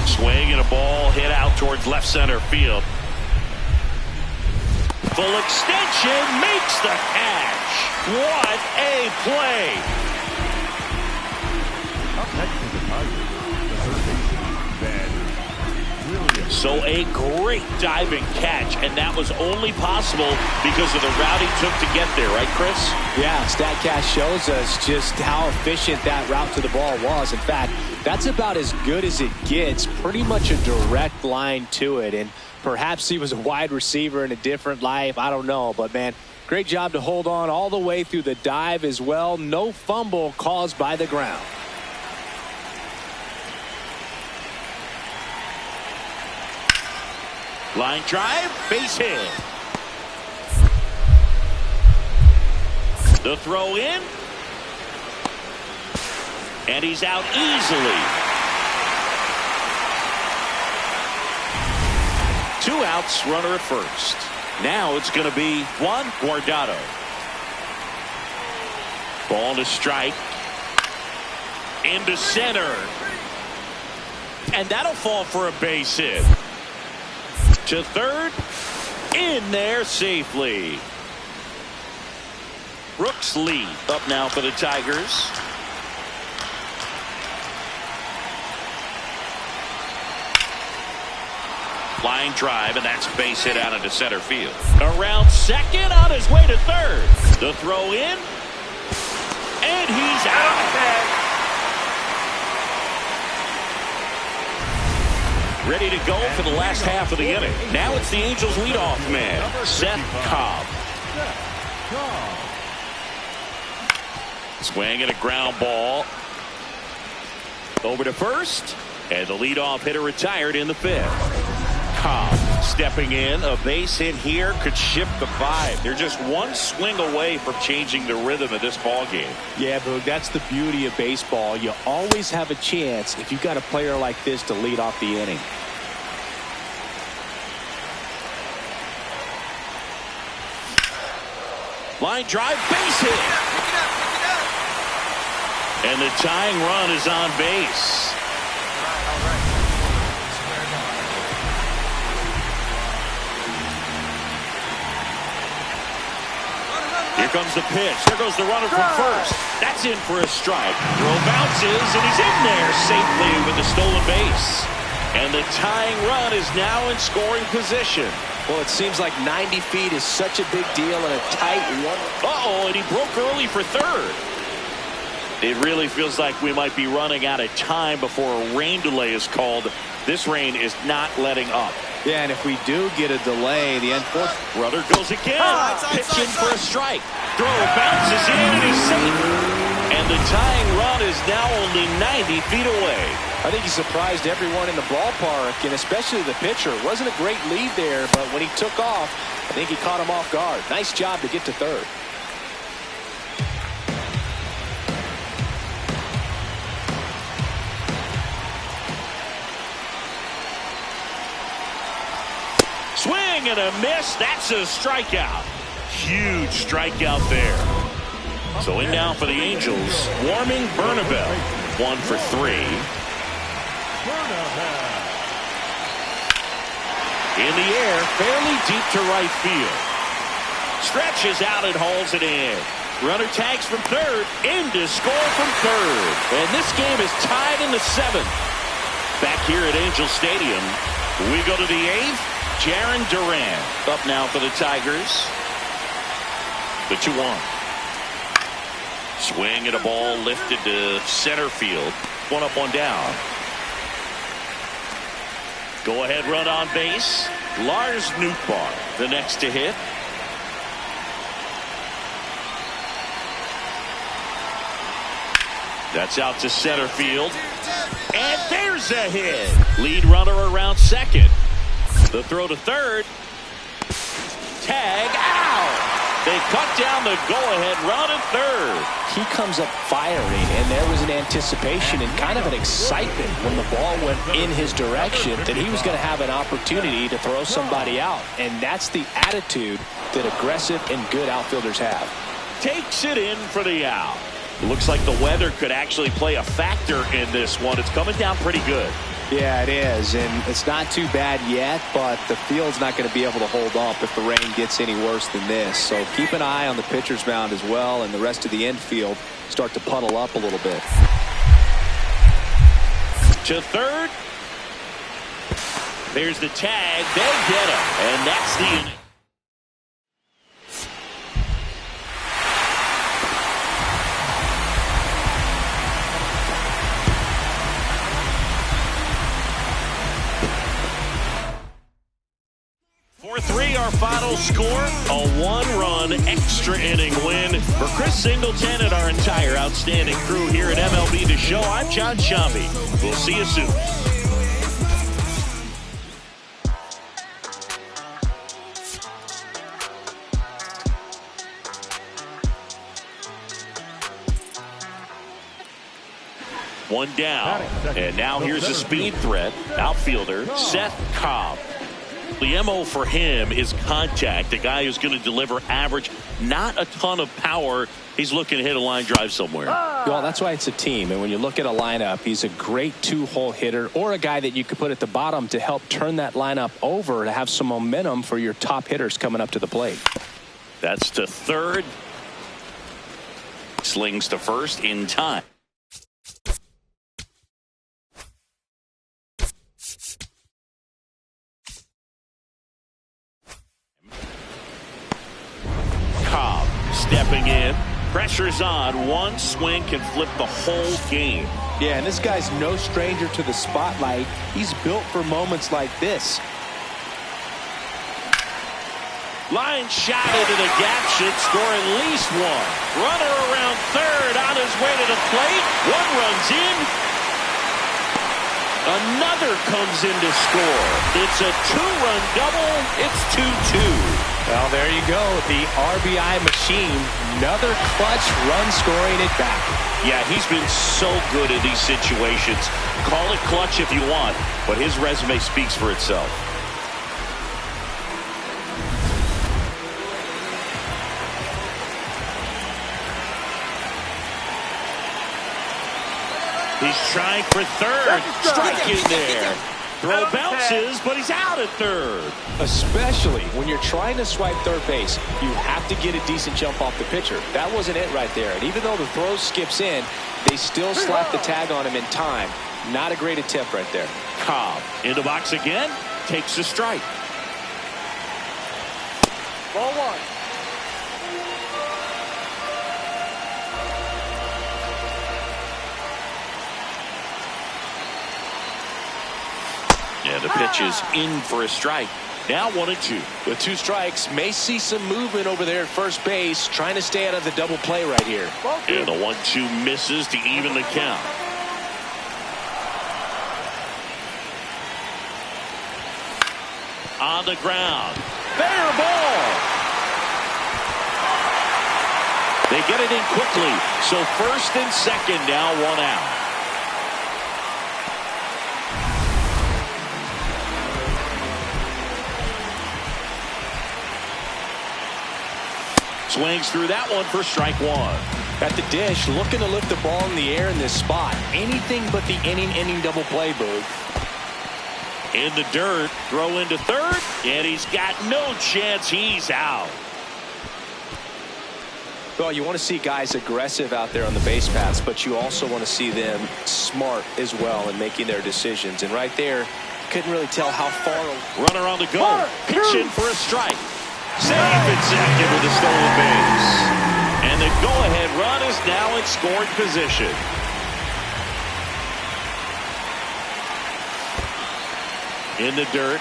Swing and a ball hit out towards left center field. Full extension makes the catch. What a play. Up next to the Tigers, the third baseman, Van Williams. So a great diving catch, and that was only possible because of the route he took to get there, right, Chris? Yeah, StatCast shows us just how efficient that route to the ball was. In fact, that's about as good as it gets. Pretty much a direct line to it, and perhaps he was a wide receiver in a different life. I don't know, but man, great job to hold on all the way through the dive as well. No fumble caused by the ground. Line drive, base hit. The throw in. And he's out easily. 2 outs, runner at first. Now it's going to be Juan Guardado. Ball to strike. Into center. And that'll fall for a base hit. To third. In there safely. Brooks Lee up now for the Tigers. Line drive, and that's a base hit out into center field. Around second, on his way to third. The throw in. And he's out. Ready to go for the last half of the inning. Now it's the Angels leadoff man, Szen Cobb. Swing and a ground ball. Over to first. And the leadoff hitter retired in the 5th. Cobb stepping in. A base hit here could shift the vibe. They're just one swing away from changing the rhythm of this ball game. Yeah, Boog, that's the beauty of baseball. You always have a chance if you've got a player like this to lead off the inning. Line drive, base hit. And the tying run is on base. Here comes the pitch. There goes the runner from first. That's in for a strike. Throw bounces, and he's in there safely with the stolen base. And the tying run is now in scoring position. Well, it seems like 90 feet is such a big deal in a tight one. Uh-oh, and he broke early for third. It really feels like we might be running out of time before a rain delay is called. This rain is not letting up. Yeah, and if we do get a delay, the unfortunate runner goes again. Pitching for a strike. Throw bounces in and he's safe. And the tying run is now only 90 feet away. I think he surprised everyone in the ballpark, and especially the pitcher. It wasn't a great lead there, but when he took off, I think he caught him off guard. Nice job to get to third. Swing and a miss. That's a strikeout. Huge strikeout there. So in now for the Angels, Warming Bernabel. 1 for 3. In the air, fairly deep to right field. Stretches out and hauls it in. Runner tags from third, in to score from third. And this game is tied in the 7th. Back here at Angel Stadium, we go to the 8th. Jarren Duran up now for the Tigers. The 2-1. Swing and a ball lifted to center field. 1 up, 1 down. Go ahead run on base. Lars Nootbaar, the next to hit. That's out to center field. And there's a hit. Lead runner around second. The throw to third. Tag out. They cut down the go-ahead run at third. He comes up firing, and there was an anticipation and kind of an excitement when the ball went in his direction that he was going to have an opportunity to throw somebody out. And that's the attitude that aggressive and good outfielders have. Takes it in for the out. Looks like the weather could actually play a factor in this one. It's coming down pretty good. Yeah, it is, and it's not too bad yet, but the field's not going to be able to hold up if the rain gets any worse than this. So keep an eye on the pitcher's mound as well, and the rest of the infield start to puddle up a little bit. To third. There's the tag. They get him, and that's the inning. Our final score, a one-run extra inning win for Chris Singleton and our entire outstanding crew here at MLB The Show. I'm John Shambi. We'll see you soon. One down, and now here's a speed threat, outfielder Szen Cobb. The MO for him is contact, a guy who's going to deliver average, not a ton of power. He's looking to hit a line drive somewhere. Well, that's why it's a team, and when you look at a lineup, he's a great two-hole hitter or a guy that you could put at the bottom to help turn that lineup over to have some momentum for your top hitters coming up to the plate. That's to third. Slings to first in time. Stepping in, pressure's on. One swing can flip the whole game. Yeah, and this guy's no stranger to the spotlight. He's built for moments like this. Line shot into the gap should score at least one. Runner around third on his way to the plate. One runs in. Another comes in to score. It's a two-run double. It's 2-2. Well, there you go. The RBI machine. Another clutch run scoring it back. Yeah, he's been so good in these situations. Call it clutch if you want, but his resume speaks for itself. He's trying for third. Strike in there. Throw bounces, but he's out at third. Especially when you're trying to swipe third base, you have to get a decent jump off the pitcher. That wasn't it right there. And even though the throw skips in, they still slap the tag on him in time. Not a great attempt right there. Cobb in the box again. Takes a strike. Ball one. Yeah, the pitch is in for a strike. Now 1-2. With two strikes, may see some movement over there at first base, trying to stay out of the double play right here. And the 1-2 misses to even the count. On the ground. Fair ball. They get it in quickly. So first and second now, one out. Swings through that one for strike one. At the dish, looking to lift the ball in the air in this spot. Anything but the inning double play, Boog. In the dirt, throw into third, and he's got no chance. He's out. Well, you want to see guys aggressive out there on the base paths, but you also want to see them smart as well in making their decisions. And right there, couldn't really tell how far. Runner on the go. Pitch in for a strike. Safe and second with a stolen base. And the go-ahead run is now in scoring position. In the dirt.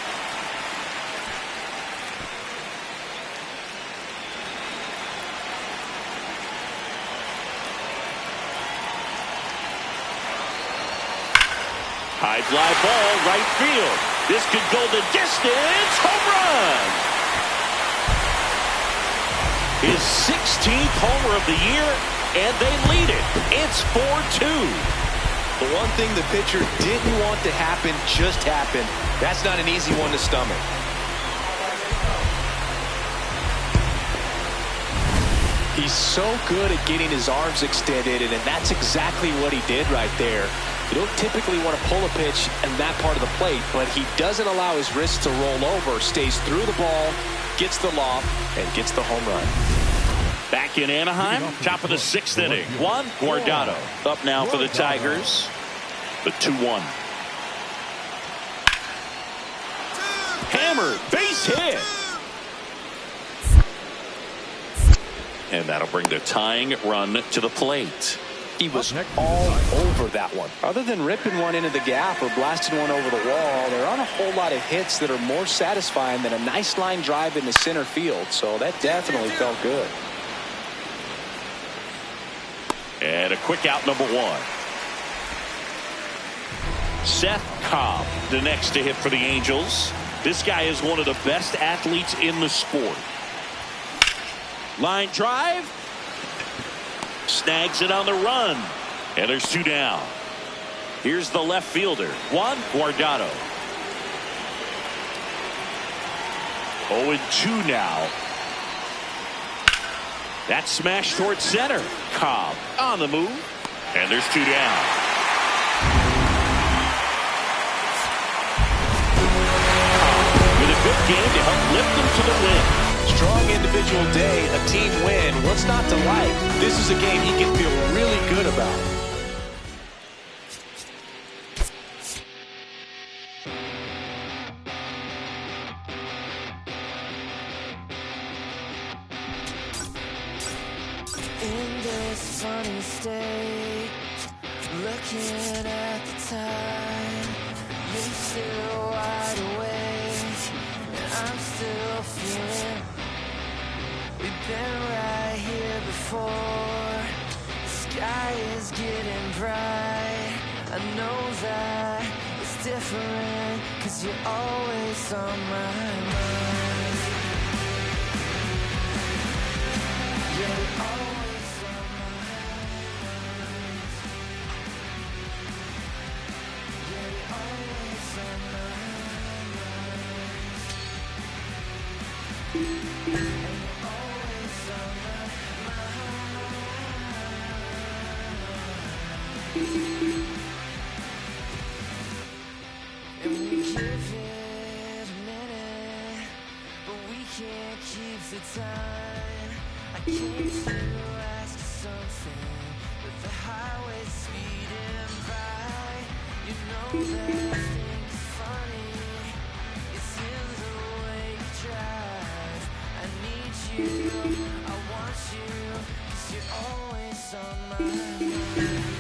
High fly ball, right field. This could go the distance. Home run. His 16th homer of the year, and they lead it. It's 4-2. The one thing the pitcher didn't want to happen just happened. That's not an easy one to stomach. He's so good at getting his arms extended, and that's exactly what he did right there. You don't typically want to pull a pitch in that part of the plate, but he doesn't allow his wrists to roll over, stays through the ball, gets the loft, and gets the home run. Back in Anaheim, top of the 6th inning. Juan Guardado up now for the Tigers. The 2-1. Hammered, base hit. And that'll bring the tying run to the plate. He was all over that one. Other than ripping one into the gap or blasting one over the wall, there aren't a whole lot of hits that are more satisfying than a nice line drive into center field. So that definitely felt good. And a quick out, number 1. Szen Cobb, the next to hit for the Angels. This guy is one of the best athletes in the sport. Line drive. Snags it on the run. And there's 2 down. Here's the left fielder, Juan Guardado. 0-2 now. That smash towards center. Cobb on the move. And there's 2 down. Cobb with a good game to help lift them to the win. Strong individual day, a team win. What's not to like? This is a game he can feel really good about. In this funny state, looking at the time, you're still wide awake, and I'm still feeling. We've been right here before. The sky is getting bright. I know that it's different, 'cause you're always on my mind. You're always on my mind. You're always on my mind. And we give it a minute, but we can't keep the time. I came to ask you something, with the highway speeding by. You know that I think it's funny, it's in the way you drive. I need you, I want you, 'cause you're always on my mind.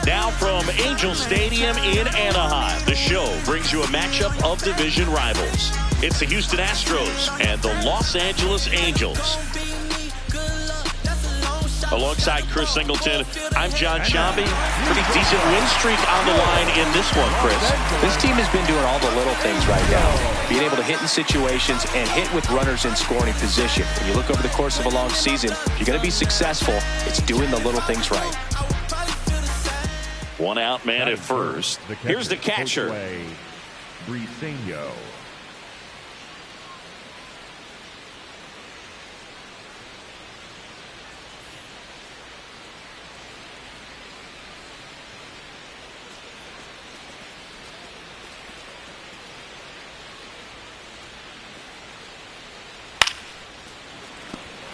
Now from Angel Stadium in Anaheim, the show brings you a matchup of division rivals. It's the Houston Astros and the Los Angeles Angels. Alongside Chris Singleton, I'm John Chambi. Pretty decent win streak on the line in this one, Chris. This team has been doing all the little things right now. Being able to hit in situations and hit with runners in scoring position. When you look over the course of a long season, if you're going to be successful, it's doing the little things right. One out man at first. Here's the catcher. Briseño.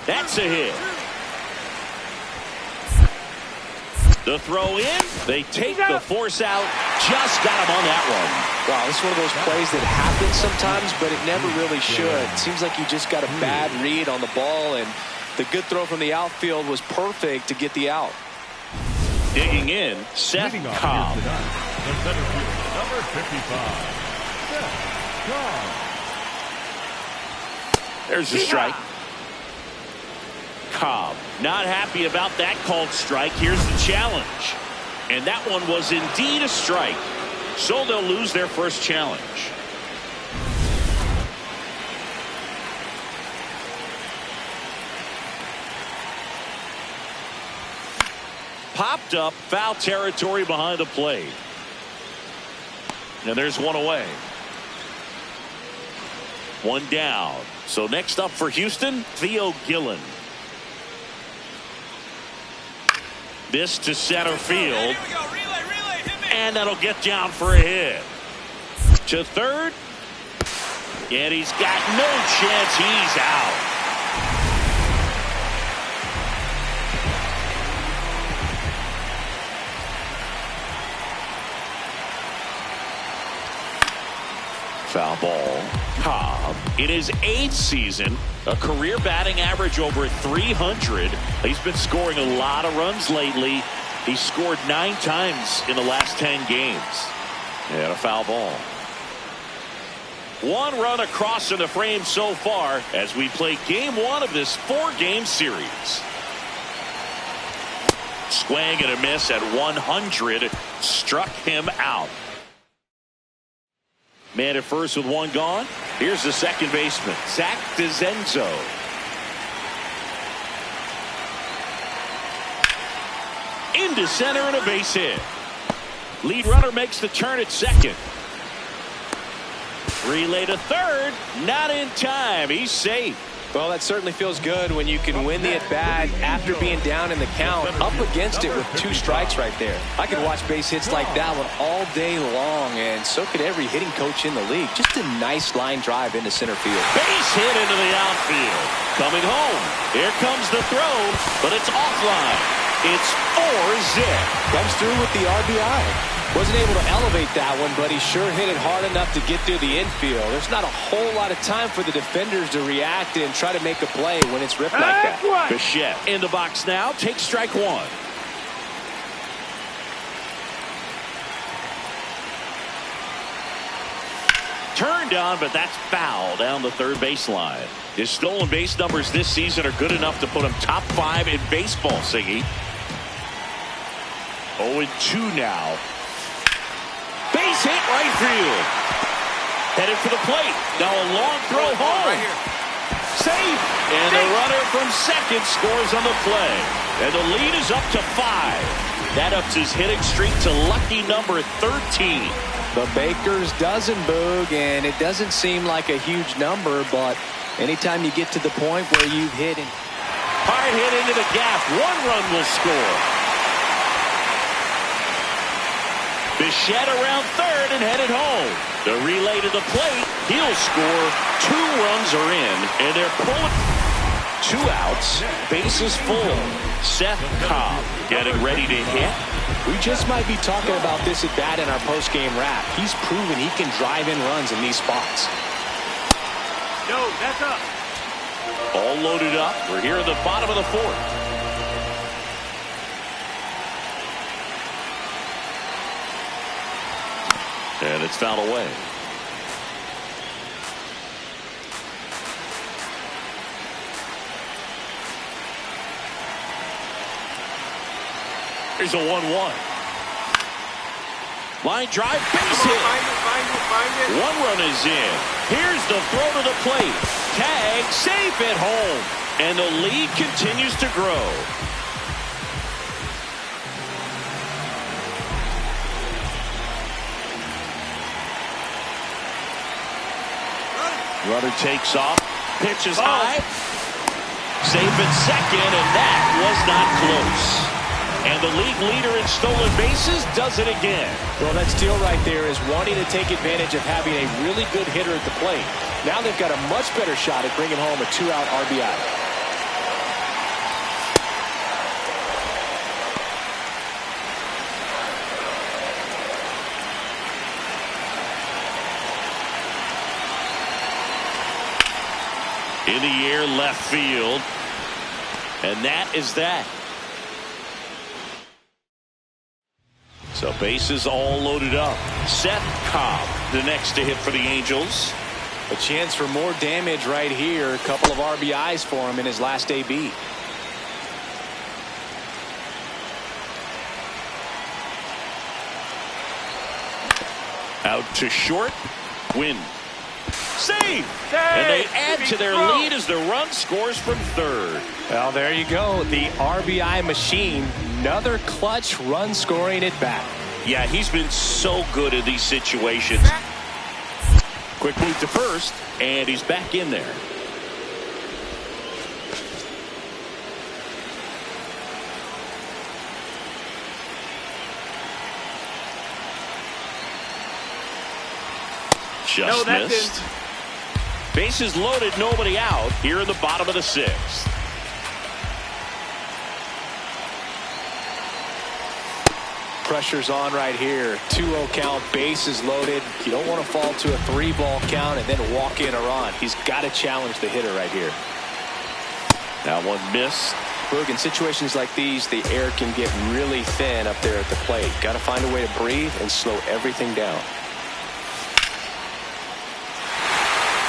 That's a hit. The throw in. They take the force out. Just got him on that one. Wow, this is one of those plays that happens sometimes, but it never really should. It seems like you just got a bad read on the ball, and the good throw from the outfield was perfect to get the out. Digging in, Szen Cobb. The center fielder, number 55, Szen Cobb. There's the strike. Cobb not happy about that called strike. Here's the challenge. And that one was indeed a strike. So they'll lose their first challenge. Popped up, foul territory behind the plate. And there's one away. One down. So next up for Houston, Theo Gillen. This to center field. And that'll get down for a hit. To third. And he's got no chance. He's out. Foul ball. Cobb in his 8th season, a career batting average over 300. He's been scoring a lot of runs lately. He scored 9 times in the last 10 games. And a foul ball. One run across in the frame so far as we play game one of this 4-game series. Swing and a miss at 100 struck him out. Man at first with one gone. Here's the second baseman, Zach DeZenzo. Into center and a base hit. Lead runner makes the turn at second. Relay to third. Not in time. He's safe. Well, that certainly feels good when you can win the at-bat after being down in the count, up against it with 2 strikes right there. I could watch base hits like that one all day long, and so could every hitting coach in the league. Just a nice line drive into center field. Base hit into the outfield. Coming home. Here comes the throw, but it's offline. It's 4-zip. Comes through with the RBI. Wasn't able to elevate that one, but he sure hit it hard enough to get through the infield. There's not a whole lot of time for the defenders to react and try to make a play when it's ripped like that. Bichette in the box now. Takes strike one. Turned on, but that's foul down the third baseline. His stolen base numbers this season are good enough to put him top 5 in baseball, Siggy. 0-2 now. Base hit right field. Headed for the plate. Now a long throw home. Right here. Safe. And the runner from second scores on the play. And the lead is up to 5. That ups his hitting streak to lucky number 13. The Baker's dozen, Boog, and it doesn't seem like a huge number, but anytime you get to the point where you've hit it. Hard hit into the gap. 1 run will score. Bichette around third and headed home. The relay to the plate. He'll score. 2 runs are in, and they're pulling. 2 outs. Bases full. Szen Cobb getting ready to hit. We just might be talking about this at bat in our post-game wrap. He's proven he can drive in runs in these spots. Yo, that's up. All loaded up. We're here at the bottom of the 4th. And it's fouled away. Here's a 1-1. Line drive, base hit. Find it. 1 run is in. Here's the throw to the plate. Tag, safe at home. And the lead continues to grow. Runner takes off. Pitch is high. Safe at second, and that was not close. And the league leader in stolen bases does it again. Well, that steal right there is wanting to take advantage of having a really good hitter at the plate. Now they've got a much better shot at bringing home a 2-out RBI. In the air, left field. And that is that. So bases all loaded up. Szen Cobb, the next to hit for the Angels. A chance for more damage right here. A couple of RBIs for him in his last AB. Out to short. Win. Save! And they add to their lead as the run scores from third. Well, there you go. The RBI machine. Another clutch run scoring at bat. Yeah, he's been so good in these situations. Quick move to first, and he's back in there. Just missed. Bases loaded, nobody out here in the bottom of the 6th. Pressure's on right here. 2-0 count, bases loaded. You don't want to fall to a 3-ball count and then walk in a run. He's got to challenge the hitter right here. That one missed. Boog, in situations like these, the air can get really thin up there at the plate. Got to find a way to breathe and slow everything down.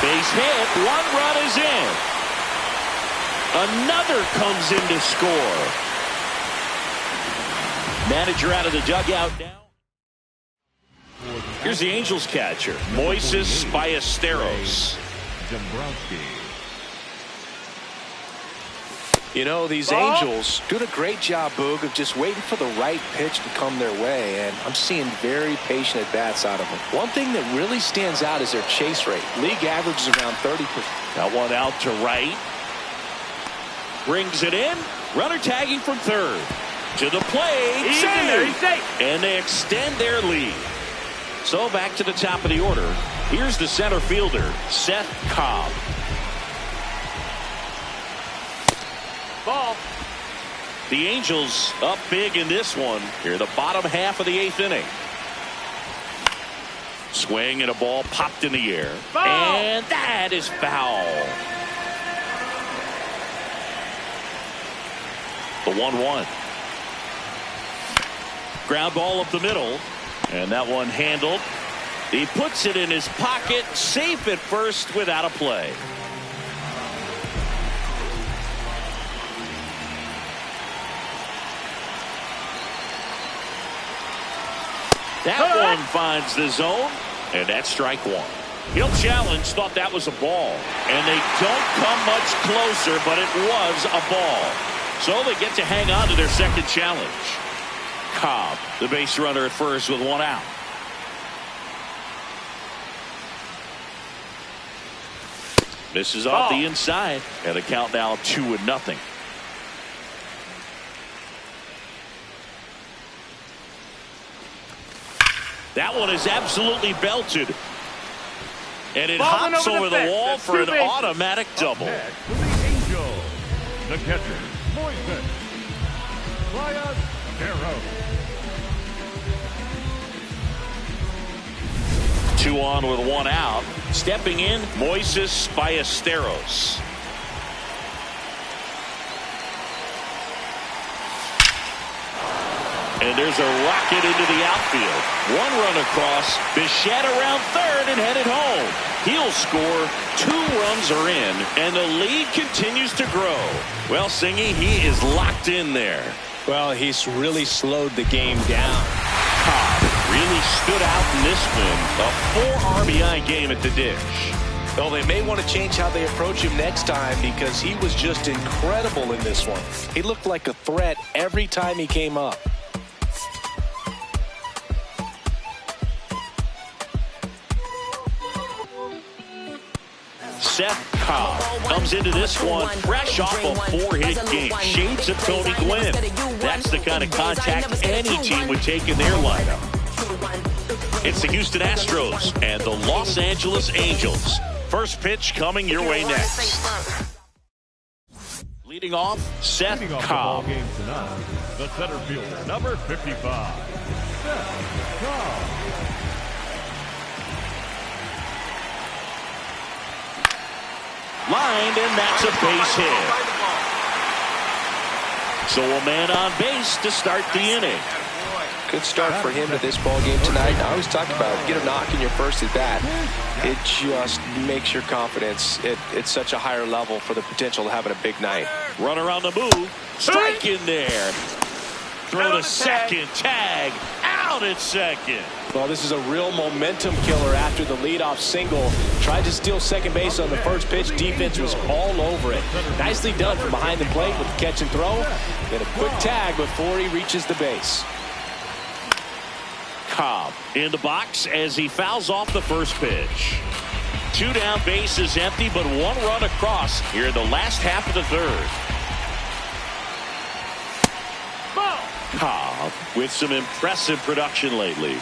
Base hit. 1 run is in. Another comes in to score. Manager out of the dugout now. Here's the Angels catcher, Moises Ballesteros. You know, these Angels doing a great job, Boog, of just waiting for the right pitch to come their way, and I'm seeing very patient at-bats out of them. One thing that really stands out is their chase rate. League average is around 30%. Got one out to right. Brings it in. Runner tagging from third. To the plate. He's in there. He's safe. And they extend their lead. So back to the top of the order. Here's the center fielder, Szen Cobb. Ball. The Angels up big in this one. Here, the bottom half of the 8th inning. Swing and a ball popped in the air. Ball. And that is foul. The 1-1. Ground ball up the middle. And that one handled. He puts it in his pocket. Safe at first without a play. That one finds the zone, and that's strike 1. He'll challenge, thought that was a ball. And they don't come much closer, but it was a ball. So they get to hang on to their second challenge. Cobb, the base runner at first with 1 out. This is off the inside, and the count now 2-0. That one is absolutely belted. And it hops over the wall for an automatic double. Next for the Angels, the catcher, Moises Ballesteros. 2 on with 1 out. Stepping in, Moises Ballesteros. And there's a rocket into the outfield. 1 run across. Bichette around third and headed home. He'll score. 2 runs are in, and the lead continues to grow. Well, Singy, he is locked in there. Well, he's really slowed the game down. Cobb really stood out in this one. A 4 RBI game at the dish. Well, they may want to change how they approach him next time because he was just incredible in this one. He looked like a threat every time he came up. Szen Cobb comes into this one fresh off a 4-hit game. Shades of Tony Gwynn. That's the kind of contact any team would take in their lineup. It's the Houston Astros and the Los Angeles Angels. First pitch coming your way next. Leading off, Szen Cobb. The ball game tonight, the center fielder, number 55, Szen Cobb. Lined, and that's a base hit. So a man on base to start the inning. Good start for him to this ball game tonight. I always talk about it. Get a knock in your first at bat. It just makes your confidence at such a higher level for the potential of having a big night. Runner on the move. Strike in there. Throw to second. Tag. Out at second. Well, this is a real momentum killer after the leadoff single. Tried to steal second base on the first pitch. Defense was all over it. Nicely done from behind the plate with the catch and throw. Then a quick tag before he reaches the base. Cobb in the box as he fouls off the first pitch. 2 down, bases empty, but 1 run across here in the last half of the third. Cobb with some impressive production lately.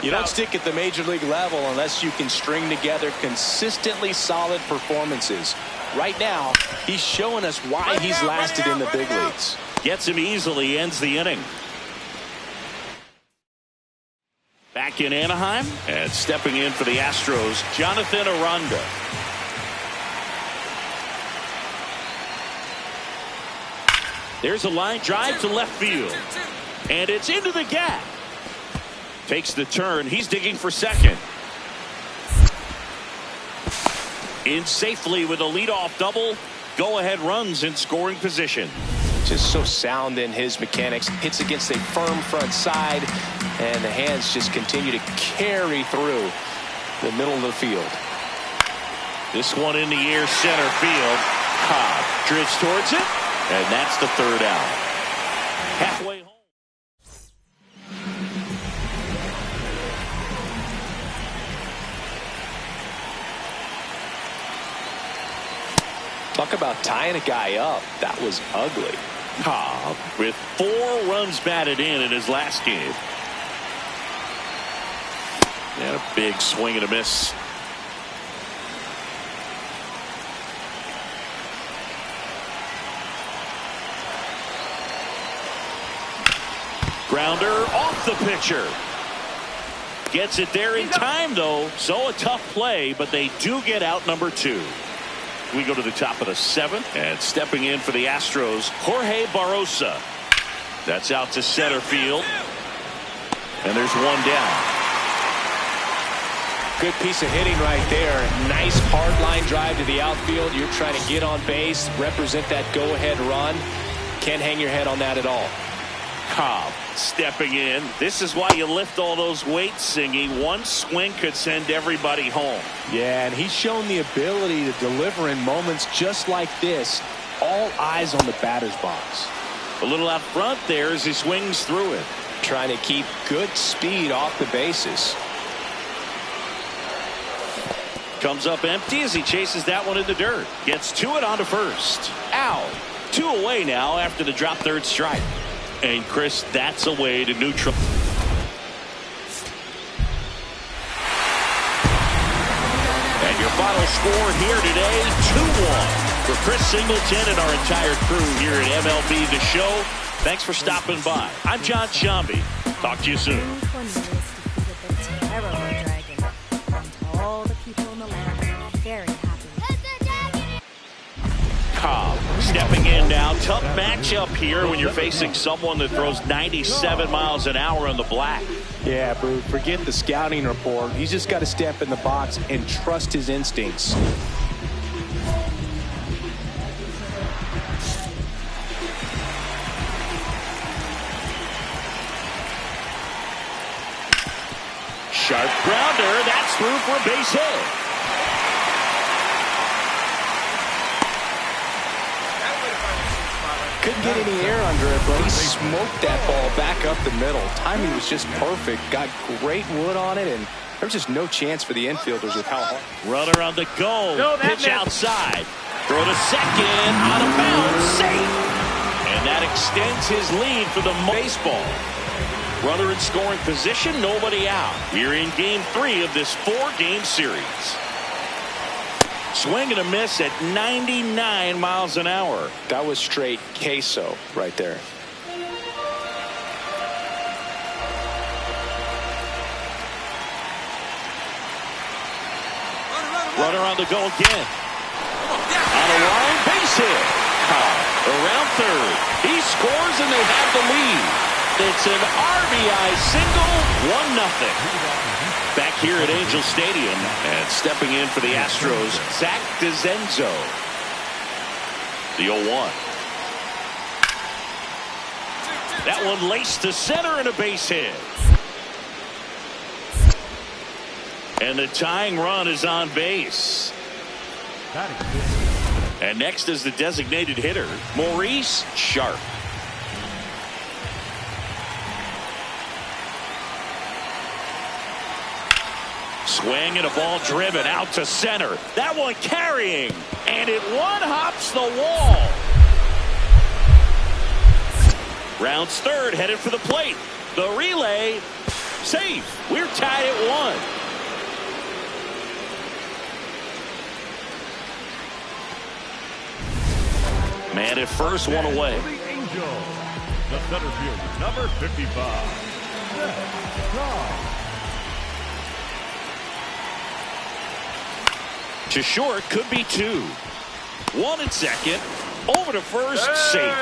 You don't stick at the major league level unless you can string together consistently solid performances. Right now, he's showing us why he's lasted in the big leagues. Gets him easily, ends the inning. Back in Anaheim, and stepping in for the Astros, Jonathan Aranda. There's a line drive to left field. And it's into the gap. Takes the turn. He's digging for second. In safely with a leadoff double. Go-ahead runs in scoring position. Just so sound in his mechanics. Hits against a firm front side. And the hands just continue to carry through the middle of the field. This one in the air, center field. Cobb drifts towards it. And that's the third out. Halfway home. Talk about tying a guy up. That was ugly. Cobb with 4 runs batted in his last game. And a big swing and a miss. Grounder off the pitcher. Gets it there in time, though. So a tough play, but they do get out number 2. We go to the top of the 7th, and stepping in for the Astros, Jorge Barrosa. That's out to center field. And there's one down. Good piece of hitting right there. Nice hard line drive to the outfield. You're trying to get on base, represent that go-ahead run. Can't hang your head on that at all. Cobb stepping in. This is why you lift all those weights, Singy. One swing could send everybody home. Yeah, and he's shown the ability to deliver in moments just like this. All eyes on the batter's box. A little out front there as he swings through it. Trying to keep good speed off the bases. Comes up empty as he chases that one in the dirt. Gets to it onto first. Out. 2 away now after the drop third strike. And Chris, that's a way to neutral. And your final score here today, 2-1. For Chris Singleton and our entire crew here at MLB The Show, thanks for stopping by. I'm John Shambi. Talk to you soon. Cobb stepping in now. Tough matchup here when you're facing someone that throws 97 miles an hour on the black. Yeah, but forget the scouting report. He's just got to step in the box and trust his instincts. Sharp grounder. That's through for a base hit. Couldn't get any air under it, but he smoked that ball back up the middle. Timing was just perfect. Got great wood on it, and there was just no chance for the infielders with how hard. Runner on the go. No, pitch outside. Throw to second. Out of bounds. Safe. And that extends his lead for the baseball. Runner in scoring position. Nobody out. We're in game 3 of this 4-game series. Swing and a miss at 99 miles an hour. That was straight queso right there. Runner on the go again. On a line, base hit. Around third. He scores and they have the lead. It's an RBI single, 1-0. Back here at Angels Stadium, and stepping in for the Astros, Zach DeZenzo. The 0-1. That one laced to center and a base hit. And the tying run is on base. And next is the designated hitter, Maurice Sharp. Swing and a ball driven out to center. That one carrying. And it one-hops the wall. Rounds third, headed for the plate. The relay, safe. We're tied at 1. Man at first, one away. The Angels, the center fielder, number 55, Szen Cobb. To short, could be 2. 1 at second. Over to first, safe.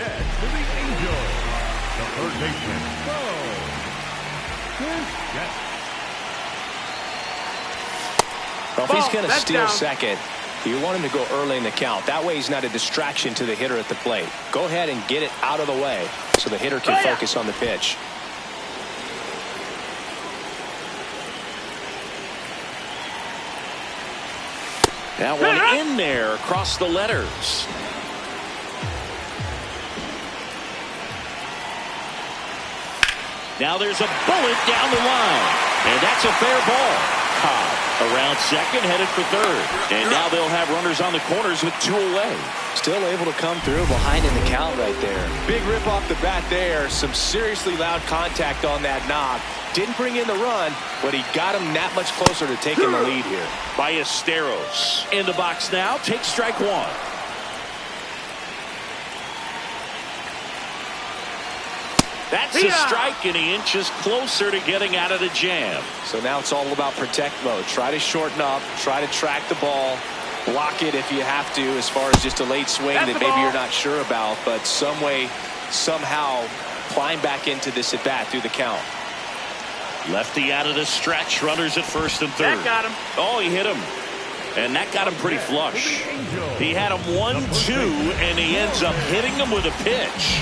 to the Angels, the third baseman, Bo. Well, if he's going to steal second, you want him to go early in the count. That way he's not a distraction to the hitter at the plate. Go ahead and get it out of the way so the hitter can focus on the pitch. That one in there across the letters. Now there's a bullet down the line. And that's a fair ball. Cobb around second, headed for third. And now they'll have runners on the corners with 2 away. Still able to come through behind in the count right there. Big rip off the bat there. Some seriously loud contact on that knock. Didn't bring in the run, but he got him that much closer to taking the lead here. Ballesteros in the box now. Takes strike one. That's a strike, and he inches closer to getting out of the jam. So now it's all about protect mode. Try to shorten up, try to track the ball, block it if you have to, as far as just a late swing that maybe you're not sure about, but some way, somehow climb back into this at bat through the count. Lefty out of the stretch, runners at first and third. That got him. Oh, he hit him. And that got him pretty flush. He had him 1-2, and he ends up hitting him with a pitch.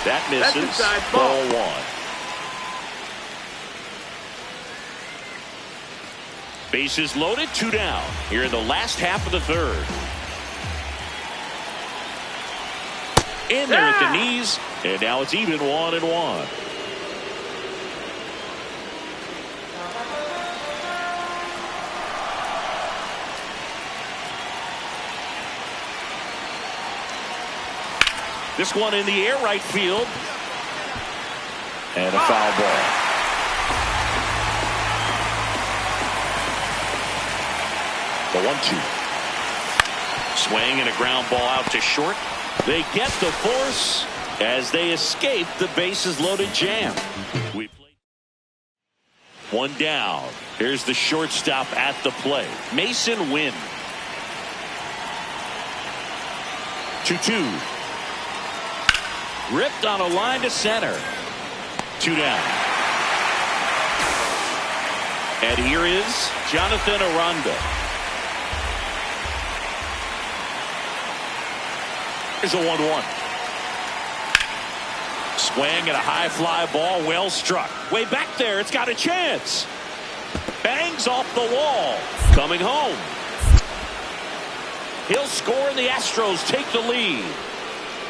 That misses. Ball one. Bases loaded, 2 down. Here in the last half of the third. In there at the knees, and now it's even 1-1. This one in the air, right field. And a foul ball. The 1-2. Swing and a ground ball out to short. They get the force as they escape the bases loaded jam. We played 1 down. Here's the shortstop at the plate. Mason Wynn. 2-2. Ripped on a line to center. 2 down. And here is Jonathan Aranda. Here's a 1-1. Swing and a high fly ball, well struck. Way back there, it's got a chance. Bangs off the wall. Coming home. He'll score and the Astros take the lead.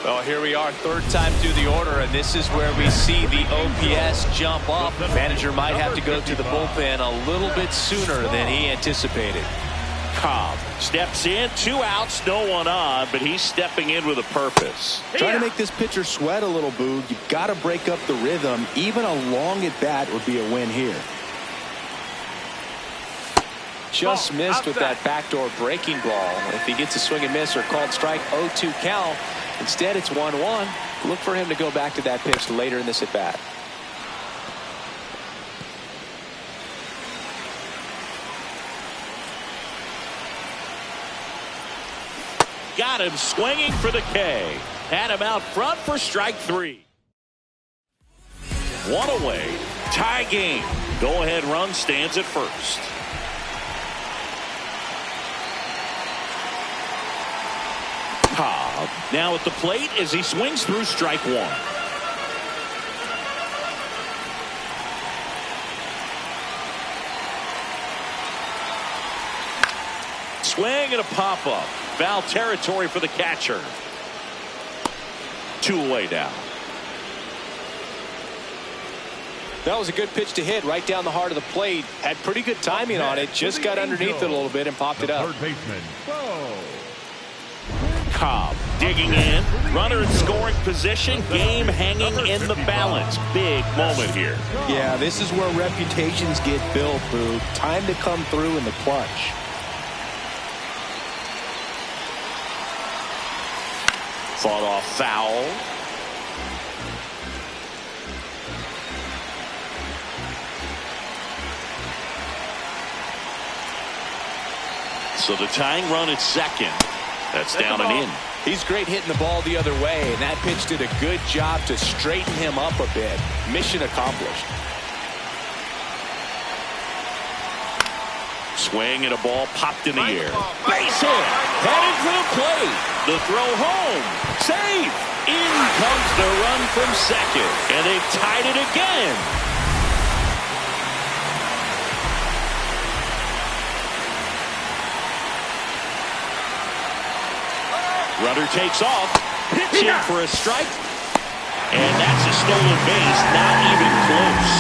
Well, here we are, third time through the order, and this is where we see the OPS jump up. The manager might have to go to the bullpen a little bit sooner than he anticipated. Cobb steps in, 2 outs, no one on, but he's stepping in with a purpose. Trying to make this pitcher sweat a little, Boog. You've got to break up the rhythm. Even a long at bat would be a win here. Just missed with that backdoor breaking ball. If he gets a swing and miss or called strike, 0-2 count. Instead, it's 1-1. Look for him to go back to that pitch later in this at bat. Got him swinging for the K. Had him out front for strike 3. 1 away. Tie game. Go ahead run stands at first. Cobb now at the plate as he swings through strike 1. Swing and a pop-up. Foul territory for the catcher. 2 away now. That was a good pitch to hit right down the heart of the plate. Had pretty good timing on it. Just got underneath it a little bit and popped it up. Third baseman, Bo. Cobb digging in. Runner in scoring position. Game hanging in the balance. Big moment here. Yeah, this is where reputations get built, Boo. Time to come through in the clutch. Fought off foul. So the tying run at second. That's down and in. He's great hitting the ball the other way, and that pitch did a good job to straighten him up a bit. Mission accomplished. Swing and a ball popped in the air. Base hit. Headed for the plate. The throw home. Safe. In comes the run from second. And they've tied it again. Runner takes off. Pitch in for a strike. And that's a stolen base. Not even close.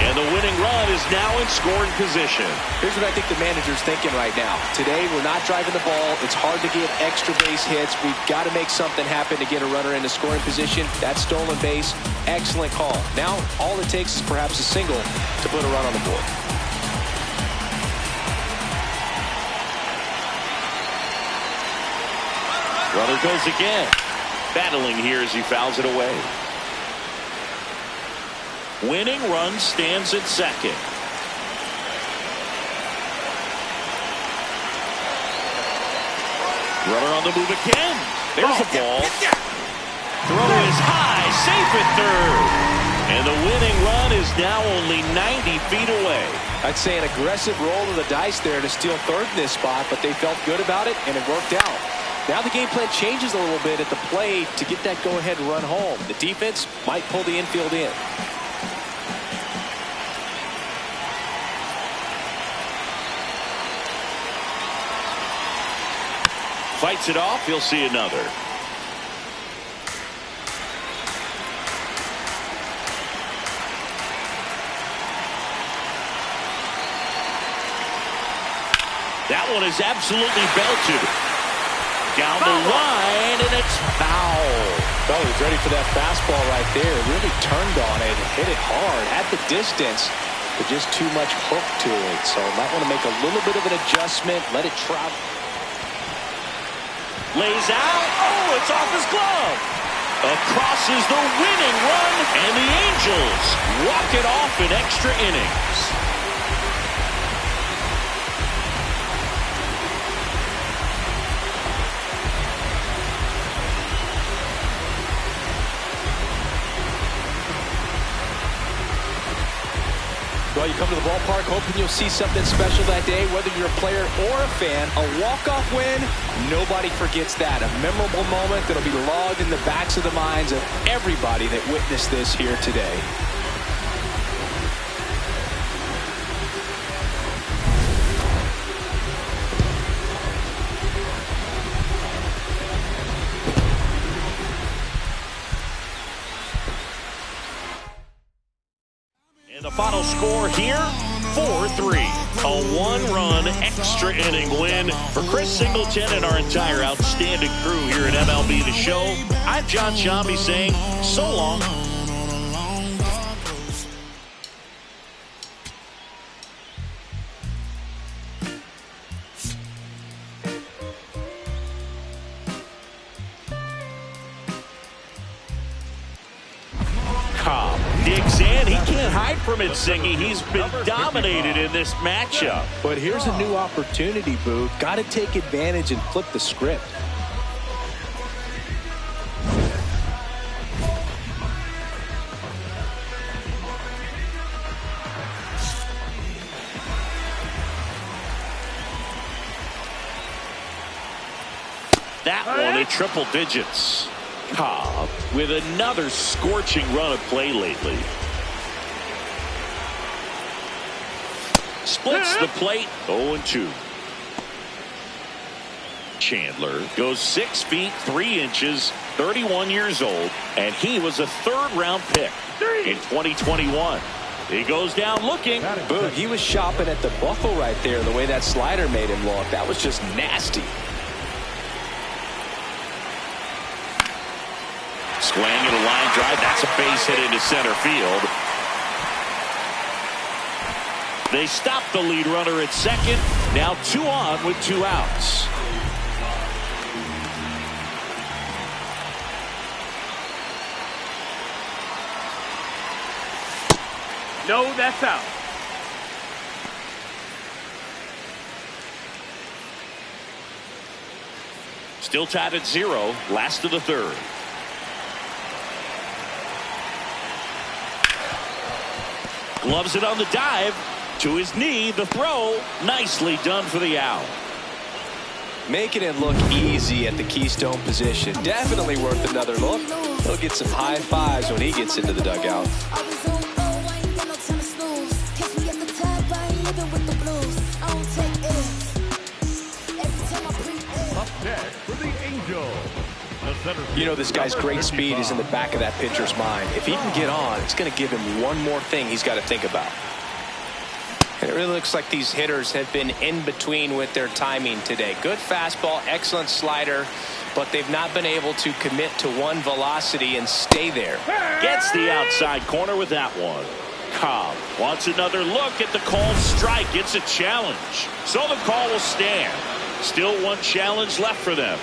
And the winning run is now in scoring position. Here's what I think the manager's thinking right now. Today, we're not driving the ball. It's hard to get extra base hits. We've got to make something happen to get a runner into scoring position. That stolen base, excellent call. Now, all it takes is perhaps a single to put a run on the board. Runner goes again. Battling here as he fouls it away. Winning run stands at second. Runner on the move again. There's the ball. Throw is high. Safe at third. And the winning run is now only 90 feet away. I'd say an aggressive roll of the dice there to steal third in this spot, but they felt good about it, and it worked out. Now the game plan changes a little bit at the plate to get that go-ahead run home. The defense might pull the infield in. Fights it off. You'll see another. That one is absolutely belted. Down the line, and it's foul. Oh, he's ready for that fastball right there. Really turned on it, hit it hard, at the distance, but just too much hook to it. So might want to make a little bit of an adjustment, let it travel. Lays out. Oh, it's off his glove. Across is the winning run, and the Angels walk it off in extra innings. Well, you come to the ballpark hoping you'll see something special that day, whether you're a player or a fan. A walk-off win, nobody forgets that. A memorable moment that'll be logged in the backs of the minds of everybody that witnessed this here today. The final score here, 4-3. A one-run extra inning win for Chris Singleton and our entire outstanding crew here at MLB The Show. I'm John Shambi saying so long. Cobb digs in. He can't hide from it, Singy. He's been dominated in this matchup. But here's a new opportunity, Boo. Got to take advantage and flip the script. That one in triple digits. Cobb with another scorching run of play lately. Splits the plate, 0-2. Chandler goes 6 feet 3 inches, 31 years old, and he was a third-round pick in 2021. He goes down looking. Boog, he was shopping at the buckle right there, the way that slider made him look. That was just nasty. Swing and a line drive. That's a base hit into center field. They stop the lead runner at second. Now 2 on with 2 outs. No, that's out. Still tied at 0, last of the third. Gloves it on the dive. To his knee, the throw. Nicely done for the out. Making it look easy at the keystone position. Definitely worth another look. He'll get some high fives when he gets into the dugout. Up next for the Angels. You know, this guy's great speed is in the back of that pitcher's mind. If he can get on, it's going to give him one more thing he's got to think about. And it really looks like these hitters have been in between with their timing today. Good fastball, excellent slider, but they've not been able to commit to one velocity and stay there. Gets the outside corner with that one. Cobb wants another look at the called strike. It's a challenge. So the call will stand. Still one challenge left for them.